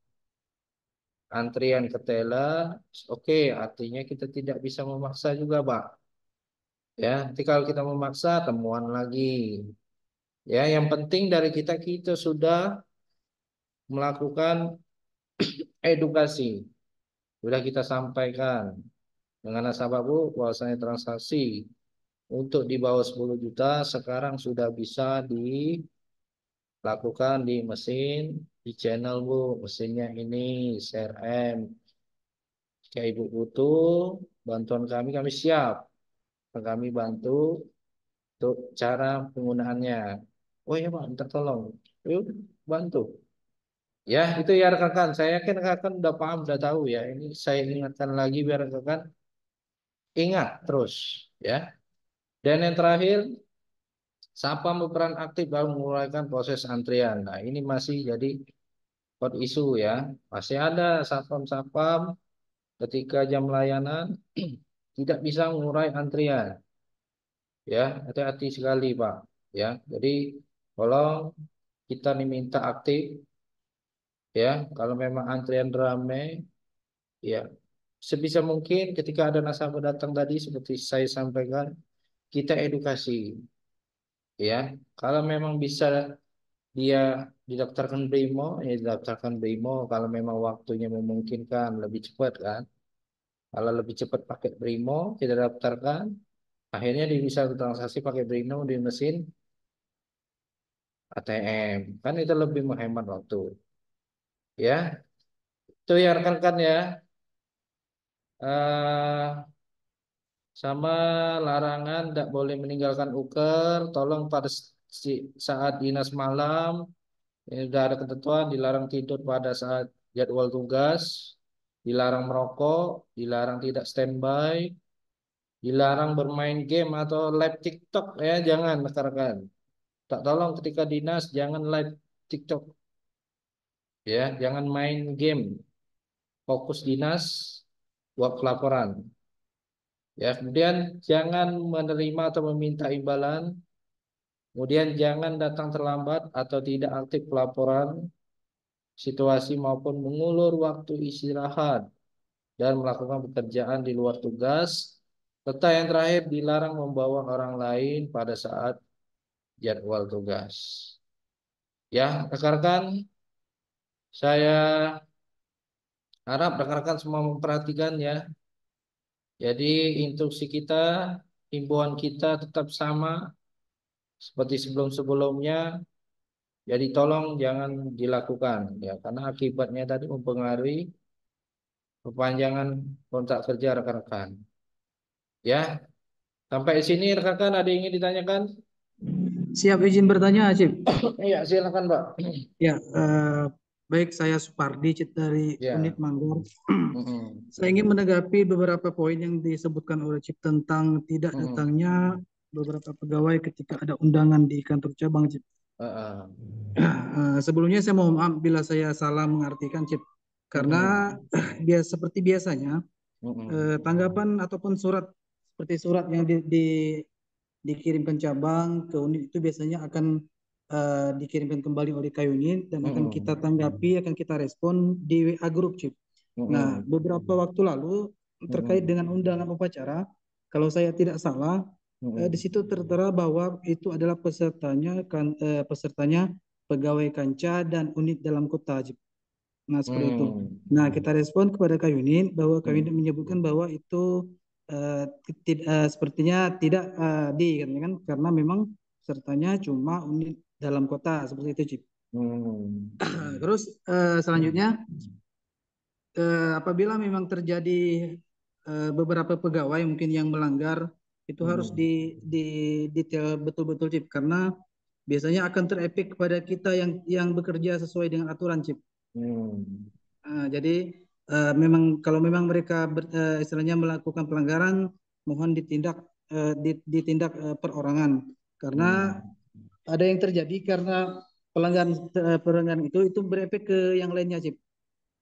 B: antrian ke teller, oke, artinya kita tidak bisa memaksa juga, Pak. Ya, nanti kalau kita memaksa, temuan lagi. Ya, yang penting dari kita, kita sudah melakukan edukasi. Sudah kita sampaikan dengan nasabah, Bu, bahwasanya transaksi untuk di bawah 10 juta sekarang sudah bisa dilakukan di mesin, di channel, Bu. Mesinnya ini CRM. Jika Ibu butuh bantuan kami siap. Kami bantu untuk cara penggunaannya. Oh ya Pak, minta tolong. Yuk, bantu. Ya, itu ya rekan-rekan. Saya yakin rekan-rekan udah paham, udah tahu ya. Ini saya ingatkan lagi biar rekan-rekan ingat terus. Ya. Dan yang terakhir, Sapam berperan aktif dalam menguraikan proses antrian. Nah, ini masih jadi hot isu ya. Masih ada Sapam-Sapam ketika jam layanan tidak bisa mengurai antrian. Ya, hati-hati sekali Pak. Ya, jadi tolong kita diminta aktif ya. Kalau memang antrian ramai, ya sebisa mungkin ketika ada nasabah datang tadi seperti saya sampaikan, kita edukasi ya. Kalau memang bisa dia didaftarkan Brimo, ya didaftarkan Brimo. Kalau memang waktunya memungkinkan lebih cepat kan. Kalau lebih cepat pakai Brimo, kita daftarkan. Akhirnya dia bisa transaksi pakai Brimo di mesin ATM. Kan itu lebih menghemat waktu. Ya, itu ya rekan-rekan ya. eh Sama larangan tidak boleh meninggalkan uker. Tolong pada saat dinas malam, ini sudah ada ketentuan dilarang tidur pada saat jadwal tugas, dilarang merokok, dilarang tidak standby, dilarang bermain game atau live TikTok ya, jangan rekan-rekan. Tak tolong ketika dinas jangan live TikTok ya, jangan main game. Fokus dinas buat pelaporan. Ya, kemudian jangan menerima atau meminta imbalan. Kemudian jangan datang terlambat atau tidak aktif pelaporan situasi maupun mengulur waktu istirahat dan melakukan pekerjaan di luar tugas. Serta yang terakhir dilarang membawa orang lain pada saat jadwal tugas. Ya, rekan-rekan, saya harap rekan-rekan semua memperhatikan ya. Jadi instruksi kita, himbauan kita tetap sama seperti sebelum-sebelumnya. Jadi tolong jangan dilakukan ya karena akibatnya tadi mempengaruhi perpanjangan kontrak kerja rekan-rekan. Ya, sampai sini rekan-rekan ada yang ingin ditanyakan?
D: Siap izin bertanya, Cip.
B: Iya, silakan, Pak.
D: Ya, baik saya Supardi Cip dari
B: Ya.
D: Unit Manggar. Saya ingin menanggapi beberapa poin yang disebutkan oleh Cip tentang tidak datangnya beberapa pegawai ketika ada undangan di kantor cabang, Cip. Sebelumnya saya mohon maaf bila saya salah mengartikan, Cip. Karena seperti biasanya tanggapan ataupun surat seperti surat yang dikirimkan cabang ke unit itu biasanya akan dikirimkan kembali oleh unit dan akan kita tanggapi, akan kita respon di WA Group, Cip. Nah, beberapa waktu lalu terkait dengan undangan upacara, kalau saya tidak salah, di situ tertera bahwa itu adalah pesertanya pesertanya pegawai kanca dan unit dalam kota, Cip. Nah, seperti itu. Nah, kita respon kepada Kak Yunin bahwa Kak Yunin menyebutkan bahwa itu sepertinya tidak kan karena memang pesertanya cuma unit dalam kota seperti itu, Cip. Terus selanjutnya apabila memang terjadi beberapa pegawai mungkin yang melanggar itu harus di detail betul-betul, Cip, karena biasanya akan terefek kepada kita yang bekerja sesuai dengan aturan, Cip. Jadi memang kalau memang mereka istilahnya melakukan pelanggaran, mohon ditindak perorangan karena ada yang terjadi karena pelanggaran itu berefek ke yang lainnya, Cip,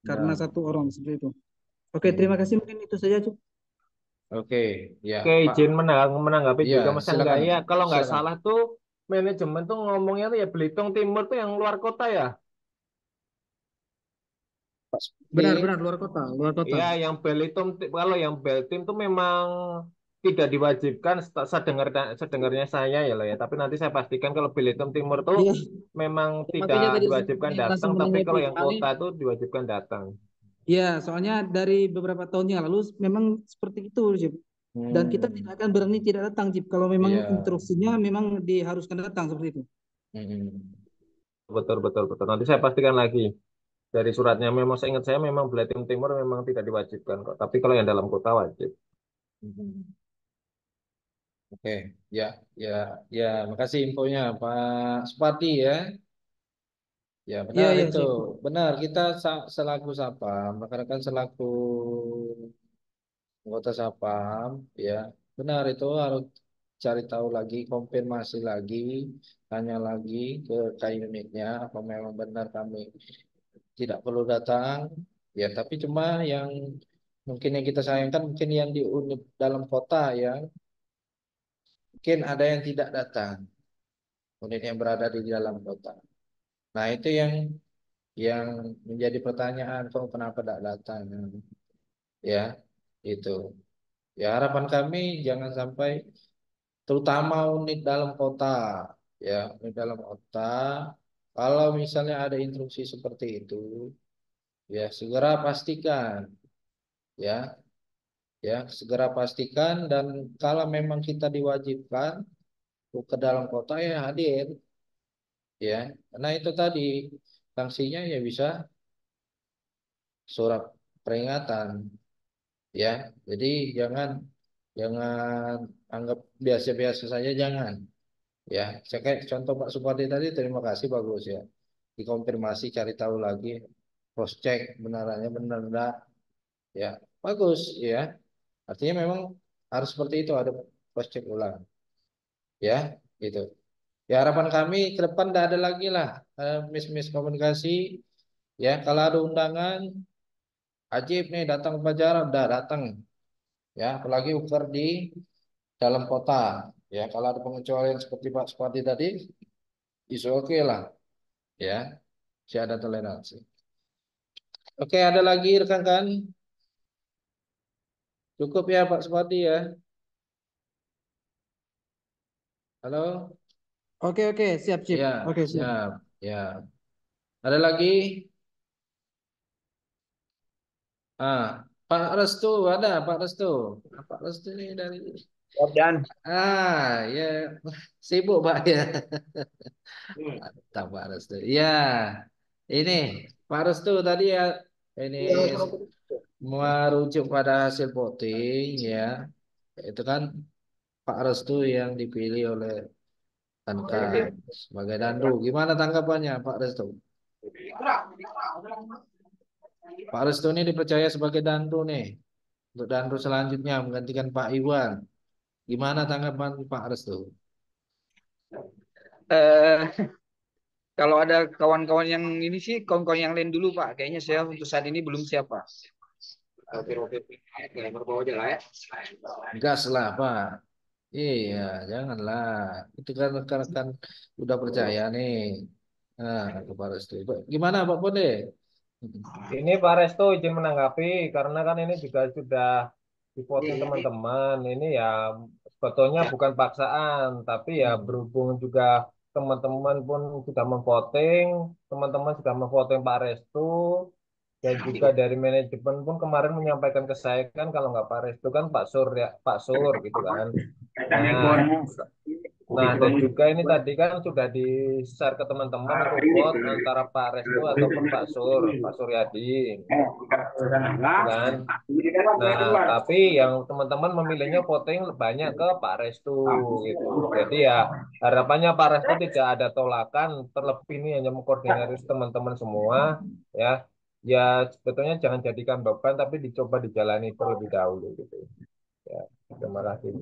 D: karena satu orang seperti itu. Oke, terima kasih, mungkin itu saja, Cip.
B: Oke, ya,
C: Oke,
B: Pak.
C: izin menanggapi
B: Iya,
C: juga Mas Angga
B: silakan.
C: ya. Kalau nggak
B: Silakan.
C: salah tuh manajemen tuh ngomongnya tuh ya Belitung Timur tuh yang luar kota ya.
B: Pak Seperti
D: Benar, luar kota, luar kota.
C: Iya, yang Belitung kalau yang Beltim tuh memang tidak diwajibkan sedengarnya saya ya loh ya. Tapi nanti saya pastikan kalau Belitung Timur tuh
D: Iya,
C: memang tidak
D: makanya tadi saya
C: diwajibkan datang,
D: langsung
C: tapi kalau
D: menanggapi.
C: yang
D: Soalnya,
C: kota tuh diwajibkan datang.
D: ya, soalnya dari beberapa tahun yang lalu memang seperti itu, Cip. Dan kita tidak akan berani tidak datang, Cip, kalau memang
B: Iya.
D: instruksinya memang diharuskan datang seperti itu.
C: Betul, betul, betul. Nanti saya pastikan lagi. Dari suratnya memang saya ingat saya memang Belitung Timur memang tidak diwajibkan kok. Tapi kalau yang dalam kota wajib.
B: Oke, ya, ya, ya. Makasih infonya, Pak Supati ya. Ya,
D: Iya,
B: benar
D: iya,
B: itu.
D: siap.
B: Benar, kita selaku Sapam, rekan-rekan selaku anggota Sapam, ya. Benar itu harus cari tahu lagi, konfirmasi lagi, tanya lagi ke kayu unitnya apa memang benar kami tidak perlu datang. Ya, tapi cuma yang mungkin yang kita sayangkan mungkin yang di unit dalam kota ya, mungkin ada yang tidak datang, unit yang berada di dalam kota. Nah, itu yang menjadi pertanyaan kok kenapa tidak datang ya itu ya harapan kami jangan sampai terutama unit dalam kota ya unit dalam kota kalau misalnya ada instruksi seperti itu ya segera pastikan ya ya segera pastikan dan kalau memang kita diwajibkan ke dalam kota ya hadir ya karena itu tadi sanksinya ya bisa surat peringatan ya jadi jangan jangan anggap biasa-biasa saja jangan ya saya kayak contoh Pak Supardi tadi terima kasih bagus ya dikonfirmasi cari tahu lagi cross check benarannya benar enggak ya bagus ya artinya memang harus seperti itu ada cross check ulang ya gitu ya harapan kami ke depan tidak ada lagi lah miskomunikasi ya kalau ada undangan Ajib nih datang upacara udah datang ya apalagi ukur di dalam kota ya kalau ada pengecualian seperti Pak Supati tadi isu oke lah ya si ada toleransi oke ada lagi rekan-rekan cukup ya Pak Supati ya halo
D: Oke, siap, Cip.
B: ya
D: Oke, siap.
B: siap ya ada lagi Pak Restu ada Pak Restu Pak Restu ini dari
E: Dan
B: ya sibuk Pak ya tak Pak Restu ya ini Pak Restu tadi ya ini merujuk pada hasil voting ya itu kan Pak Restu yang dipilih oleh Anka sebagai Dandu. Gimana tanggapannya Pak Restu? Pak Restu ini dipercaya sebagai Dandu nih untuk Dandu selanjutnya menggantikan Pak Iwan. Gimana tanggapan Pak Restu?
E: eh, kalau ada kawan-kawan yang ini sih, kawan-kawan yang lain dulu Pak. Kayaknya saya untuk saat ini belum siap Pak.
B: Gas lah Pak. Iya, janganlah. Itu kan rekan-rekan udah percaya nih. Nah, ke Pak Restu. Gimana Pak Pode?
C: Ini Pak Resto izin menanggapi karena kan ini juga sudah divoting teman-teman. Ini ya sebetulnya bukan paksaan, tapi ya berhubung juga teman-teman pun sudah memvoting, teman-teman sudah memvoting Pak Restu. Dan juga dari manajemen pun kemarin menyampaikan ke saya kan kalau nggak Pak Restu kan Pak Sur ya, Pak Sur gitu kan. Nah, nah, dan juga ini tadi kan sudah di-share ke teman-teman itu vote antara Pak Restu ataupun Pak Suryadi, kan? Nah, tapi yang teman-teman memilihnya voting banyak ke Pak Restu gitu. Jadi ya harapannya Pak Restu tidak ada tolakan, terlebih ini hanya mengkoordinasi teman-teman semua, ya. Ya sebetulnya jangan jadikan beban, tapi dicoba dijalani terlebih dahulu gitu. Ya, terima kasih.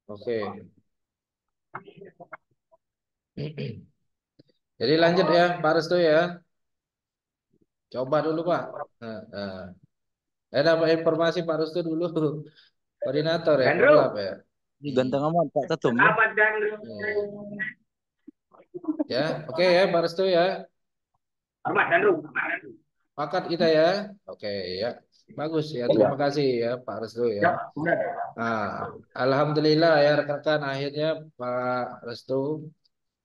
B: Oke. Jadi lanjut ya Pak Restu ya. Coba dulu Pak. Dapat informasi Pak Restu dulu. Koordinator ya, korlap ya.
G: Ganteng amat Pak Tatum.
B: Ya, oke ya Pak Restu ya. Pakat kita ya. Oke ya. Bagus ya. Terima kasih ya Pak Restu ya. Nah, alhamdulillah ya rekan-rekan akhirnya Pak Restu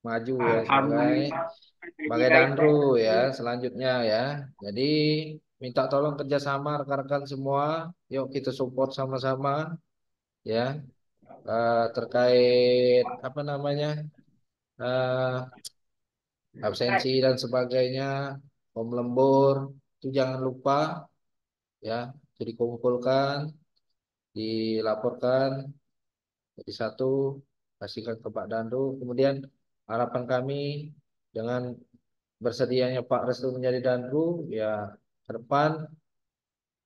B: maju ya sebagai Danru ya selanjutnya ya. Jadi minta tolong kerjasama rekan-rekan semua. Yuk kita support sama-sama ya. Terkait apa namanya absensi dan sebagainya, form lembur itu jangan lupa ya, jadi kumpulkan, dilaporkan jadi satu, kasihkan ke Pak Dandu. Kemudian harapan kami dengan bersedianya Pak Restu menjadi Dandu ya ke depan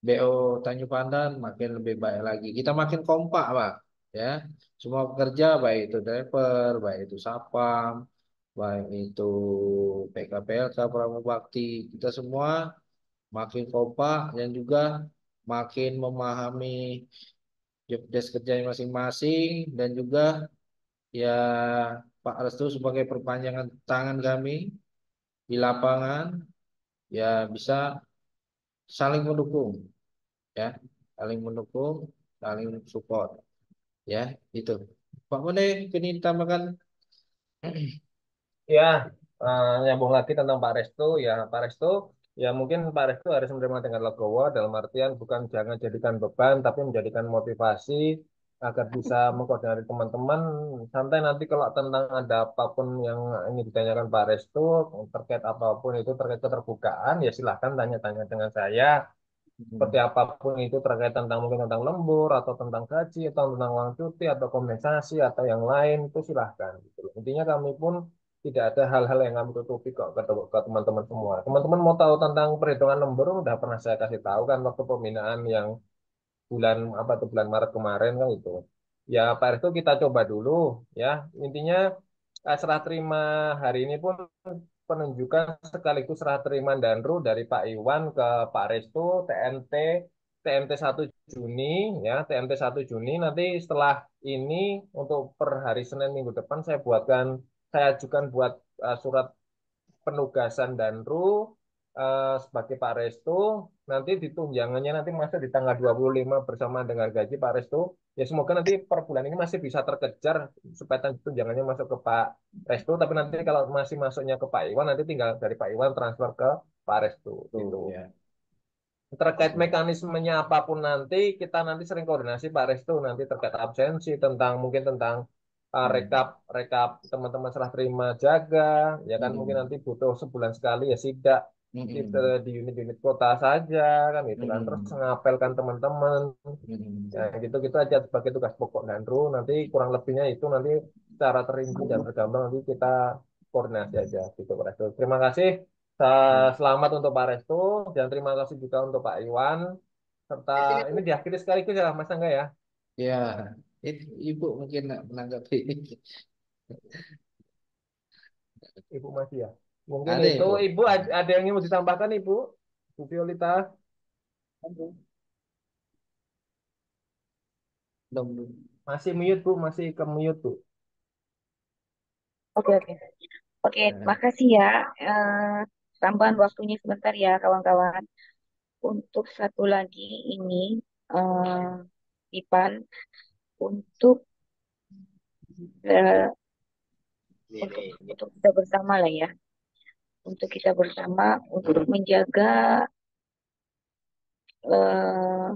B: BO Tanjung Pandan makin lebih baik lagi. Kita makin kompak, Pak. Ya, semua pekerja baik itu driver, baik itu sapam, baik itu PKPLK, Pramubakti, kita semua makin kompak dan juga makin memahami job desk kerjanya masing-masing dan juga ya Pak Restu sebagai perpanjangan tangan kami di lapangan ya bisa saling mendukung ya, saling mendukung, saling support ya, itu. Pak Mone, ini ditambahkan.
C: Ya, nyambung lagi tentang Pak Restu, ya Pak Restu, ya mungkin Pak Restu harus menerima dengan legowo dalam artian bukan jangan jadikan beban, tapi menjadikan motivasi agar bisa mengkoordinasi teman-teman. Santai nanti kalau tentang ada apapun yang ingin ditanyakan Pak Restu terkait apapun itu terkait keterbukaan, ya silahkan tanya-tanya dengan saya. Seperti apapun itu terkait tentang mungkin tentang lembur atau tentang gaji atau tentang uang cuti atau kompensasi atau yang lain itu silahkan gitu loh. Intinya kami pun tidak ada hal-hal yang kami tutupi kok ke teman-teman semua. Teman-teman mau tahu tentang perhitungan lembur udah pernah saya kasih tahu kan waktu pembinaan yang bulan apa tuh bulan Maret kemarin kan itu. Ya Pak itu kita coba dulu ya. Intinya serah terima hari ini pun penunjukan sekaligus serah terima Danru dari Pak Iwan ke Pak Restu TMT 1 Juni ya TMT 1 Juni nanti setelah ini untuk per hari Senin minggu depan saya ajukan buat surat penugasan Danru sebagai Pak Restu nanti ditunjangannya nanti masuk di tanggal 25 bersama dengan gaji Pak Restu ya semoga nanti per bulan ini masih bisa terkejar supaya tunjangannya masuk ke Pak Restu tapi nanti kalau masih masuknya ke Pak Iwan nanti tinggal dari Pak Iwan transfer ke Pak Restu gitu
B: Ya.
C: terkait mekanismenya apapun nanti kita nanti sering koordinasi Pak Restu nanti terkait absensi tentang mungkin tentang rekap rekap teman-teman serah terima jaga ya kan mungkin nanti butuh sebulan sekali ya sidak kita di unit-unit kota saja kan gitu kan terus mengapelkan teman-teman ya gitu-gitu aja sebagai tugas pokok Danru nanti kurang lebihnya itu nanti secara terinci dan bergambar nanti kita koordinasi aja gitu Pak Restu terima kasih. Selamat untuk Pak Restu dan terima kasih juga untuk Pak Iwan serta ini diakhiri sekaligus ya Mas Angga ya.
B: Ya, Ibu mungkin menanggapi.
C: Ibu masih ya. Mungkin
B: Ada
C: itu
B: Ibu.
C: Ibu ada yang ingin mau ditambahkan Ibu? Bu Violita.
B: Belum.
C: Masih mute Bu, masih ke mute Bu.
F: Oke, oke. Oke, makasih ya. Tambahan waktunya sebentar ya, kawan-kawan. Untuk satu lagi ini, Ipan, untuk eh, untuk kita bersama lah ya, untuk kita bersama untuk menjaga eh,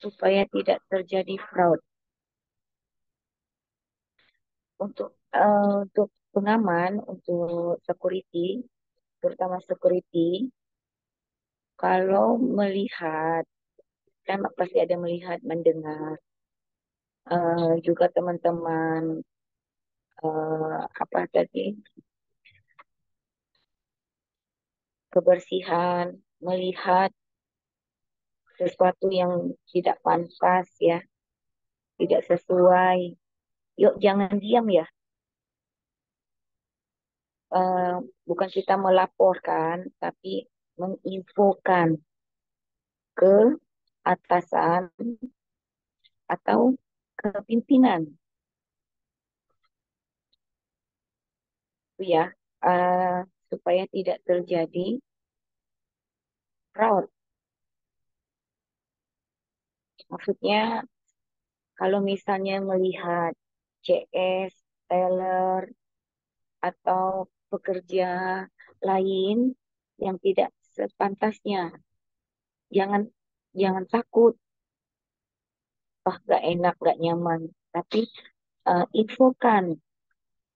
F: supaya tidak terjadi fraud. Untuk pengaman, untuk security, terutama security, kalau melihat, kan pasti ada melihat, mendengar, juga teman-teman apa tadi, kebersihan, melihat sesuatu yang tidak pantas ya, tidak sesuai. Yuk jangan diam ya. Eh, Bukan kita melaporkan, tapi menginfokan ke atasan atau ke pimpinan, itu ya, eh, supaya tidak terjadi fraud. Maksudnya kalau misalnya melihat CS, teller, atau pekerja lain yang tidak sepantasnya, jangan jangan takut, oh gak enak, gak nyaman, tapi infokan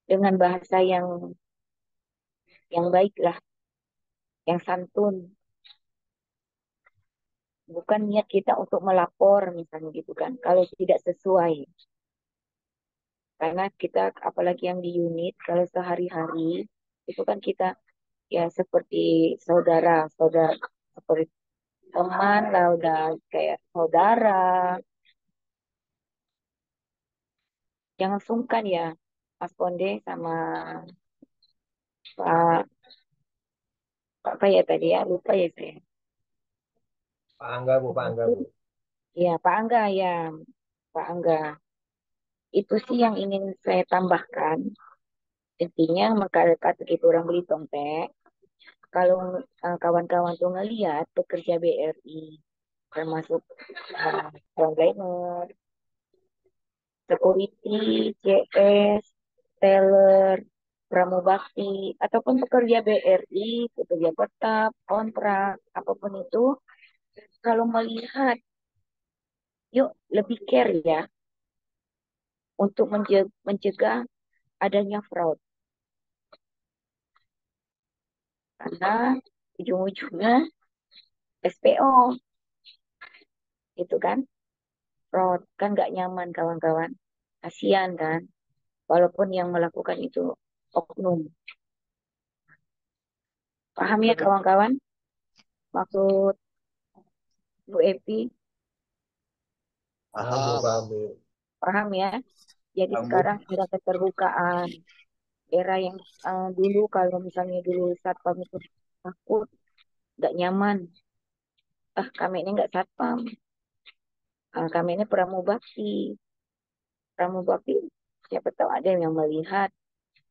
F: dengan bahasa yang baik lah, yang santun. Bukan niat kita untuk melapor misalnya gitu kan, kalau tidak sesuai. Karena kita, apalagi yang di unit, kalau sehari-hari, itu kan kita ya seperti saudara, saudara, seperti teman lah, udah kayak saudara. Jangan sungkan ya, Mas Konde sama Pak, apa ya tadi ya, lupa ya saya.
C: Pak Angga, Bu, Pak Angga, Bu.
F: Ya, Pak Angga ya, Pak Angga. Itu sih yang ingin saya tambahkan. Intinya, maka kata kita orang beli tongpek, kalau kawan-kawan tuh ngelihat pekerja BRI, termasuk frontliner, security, CS, teller, pramubakti, ataupun pekerja BRI, pekerja tetap, kontrak, apapun itu, kalau melihat, yuk lebih care ya untuk mencegah adanya fraud. Karena ujung-ujungnya SPO, itu kan, fraud, kan nggak nyaman kawan-kawan. Kasihan kan, walaupun yang melakukan itu oknum. Paham ya kawan-kawan? Maksud Bu Epi,
C: Paham, Bu, paham, Bu.
F: paham ya? Jadi
C: Paham, Bu.
F: sekarang era keterbukaan, era yang dulu kalau misalnya dulu satpam itu takut, nggak nyaman. Ah, kami ini nggak satpam, kami ini pramubakti. Pramubakti, siapa tahu ada yang melihat,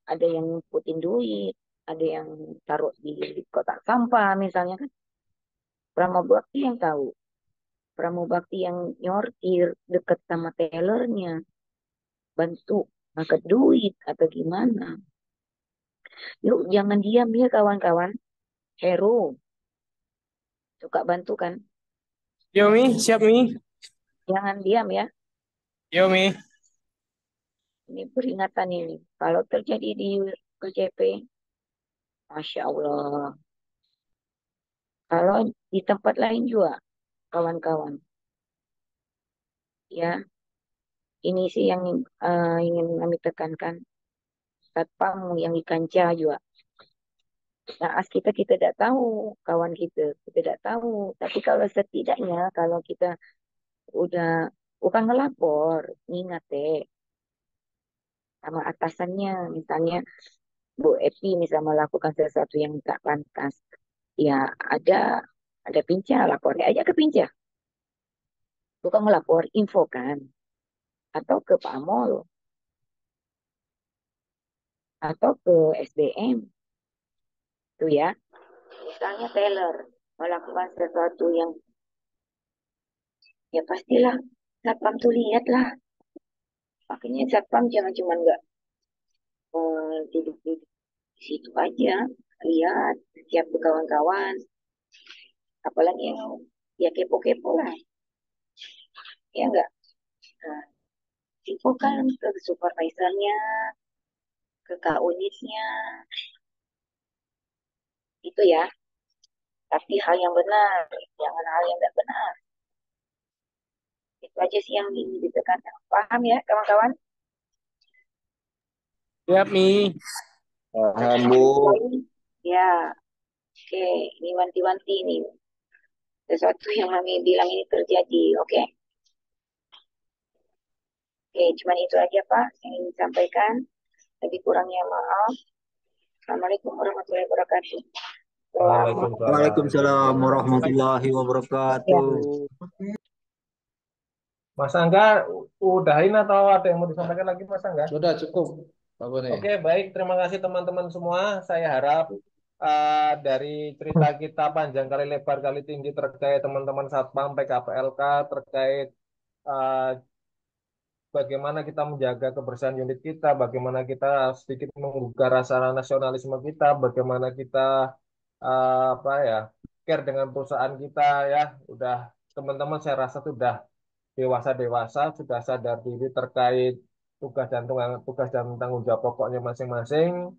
F: ada yang ngumputin duit, ada yang taruh di kotak sampah misalnya kan. Pramubakti yang tahu, pramubakti yang nyortir dekat sama tellernya, bantu angkat duit atau gimana. Yuk jangan diam ya kawan-kawan. Heru, suka bantu kan?
H: Yo Mi, siap Mi.
F: Jangan diam ya.
H: Yo Mi.
F: Ini peringatan ini. Kalau terjadi di KJP, Masya Allah. Kalau di tempat lain juga, kawan-kawan. Ya, ini sih yang ingin kami tekankan. Satpam yang di kancah juga. Naas kita tidak tahu, kawan kita tidak tahu. Tapi kalau setidaknya, kalau kita udah bukan ngelapor, ingat deh sama atasannya, misalnya Bu Epi misalnya melakukan sesuatu yang tak pantas, ya ada Pinca, lapor aja ke Pinca, bukan melapor, infokan atau ke Pak Amol atau ke SBM, tuh ya. Misalnya teller melakukan sesuatu yang ya pastilah satpam tuh lihat lah, Makanya satpam jangan cuma nggak duduk di situ aja, lihat siap tuh kawan-kawan, apalagi yang ya kepo-kepo lah, ya enggak. Nah, infokan ke supervisornya, ke kak unitnya, itu ya. Tapi hal yang benar, jangan hal yang tidak benar. Itu aja sih yang ingin ditekankan. Paham ya, kawan-kawan?
H: Siap, Mi.
A: Paham, Bu.
F: Ya, oke. Ini wanti-wanti nih. Sesuatu yang Mami bilang ini terjadi, oke? Oke, cuman itu aja Pak yang ingin disampaikan. Lebih kurangnya maaf. Assalamualaikum warahmatullahi wabarakatuh. Selamat.
G: Waalaikumsalam warahmatullahi wabarakatuh.
C: Mas Angga, udahin atau ada yang mau disampaikan lagi Mas Angga?
B: Sudah cukup, Pak Bone.
C: Oke, baik. Terima kasih teman-teman semua. Saya harap dari cerita kita panjang kali lebar kali tinggi terkait teman-teman Satpam, PKPLK, terkait eh, bagaimana kita menjaga kebersihan unit kita, bagaimana kita sedikit menggugah rasa nasionalisme kita, bagaimana kita apa ya, care dengan perusahaan kita ya. Udah teman-teman saya rasa sudah dewasa-dewasa, sudah sadar diri terkait tugas dan tanggung jawab pokoknya masing-masing.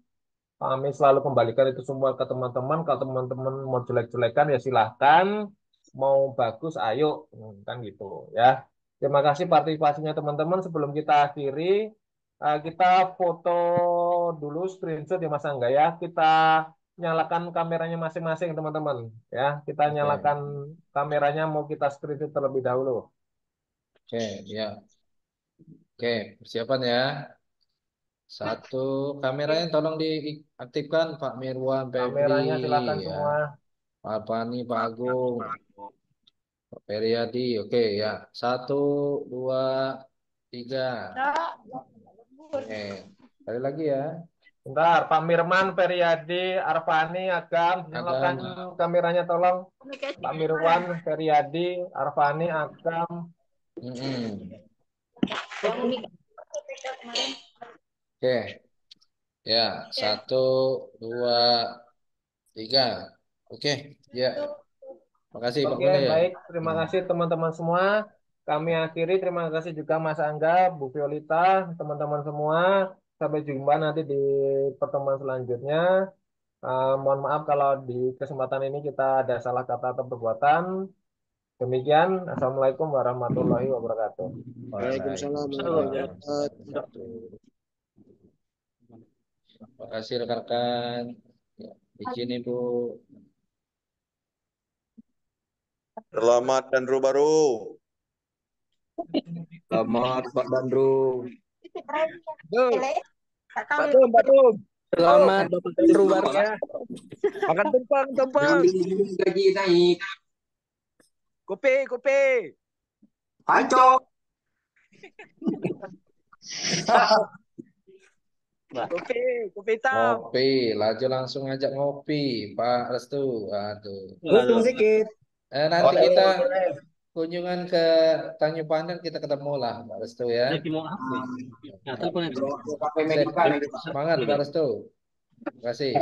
C: Kami selalu kembalikan itu semua ke teman-teman. Kalau teman-teman mau jelek-jelekan ya silahkan. Mau bagus, ayo. Kan gitu ya. Terima kasih partisipasinya teman-teman. Sebelum kita akhiri, kita foto dulu screenshot ya Mas Angga ya. Kita nyalakan kameranya masing-masing teman-teman. Ya, kita nyalakan kameranya mau kita screenshot terlebih dahulu.
B: Oke, ya. Oke, persiapan ya. Satu, kameranya tolong diaktifkan Pak Mirwan, Febri,
C: Kameranya silakan
B: ya.
C: semua.
B: Pak Fani, Pak Agung, Pak Periadi. Oke ya. Satu, dua, tiga. Oke, sekali lagi ya.
C: Bentar, Pak Mirman, Periadi, Arfani, Agam, nyalakan kameranya tolong. Pak Mirwan, Periadi, Arfani, Agam.
B: Oke, ya. Satu, dua, tiga. Oke, ya. Makasih Pak
C: Oke,
B: Bune ya.
C: baik. Terima kasih teman-teman semua. Kami akhiri. Terima kasih juga Mas Angga, Bu Violita, teman-teman semua. Sampai jumpa nanti di pertemuan selanjutnya. Mohon maaf kalau di kesempatan ini kita ada salah kata atau perbuatan. Demikian, Assalamualaikum warahmatullahi wabarakatuh.
B: Waalaikumsalam warahmatullahi wabarakatuh. Terima kasih rekan-rekan. Ya, izin Ibu.
I: Selamat Dandru baru.
G: Selamat Pak Dandru.
H: Pak Tum. Selamat Bapak Dandru baru ya.
I: Makan tumpeng.
G: Gaji naik.
I: Kopi.
G: Pancok.
I: Kopi hitam.
B: Ngopi, laju langsung ngajak ngopi, Pak Restu. Aduh.
H: Hitung dikit.
B: Nanti kita kunjungan ke Tanjung Pandan kita ketemu lah, Pak Restu ya. Semangat Pak Restu. Terima kasih.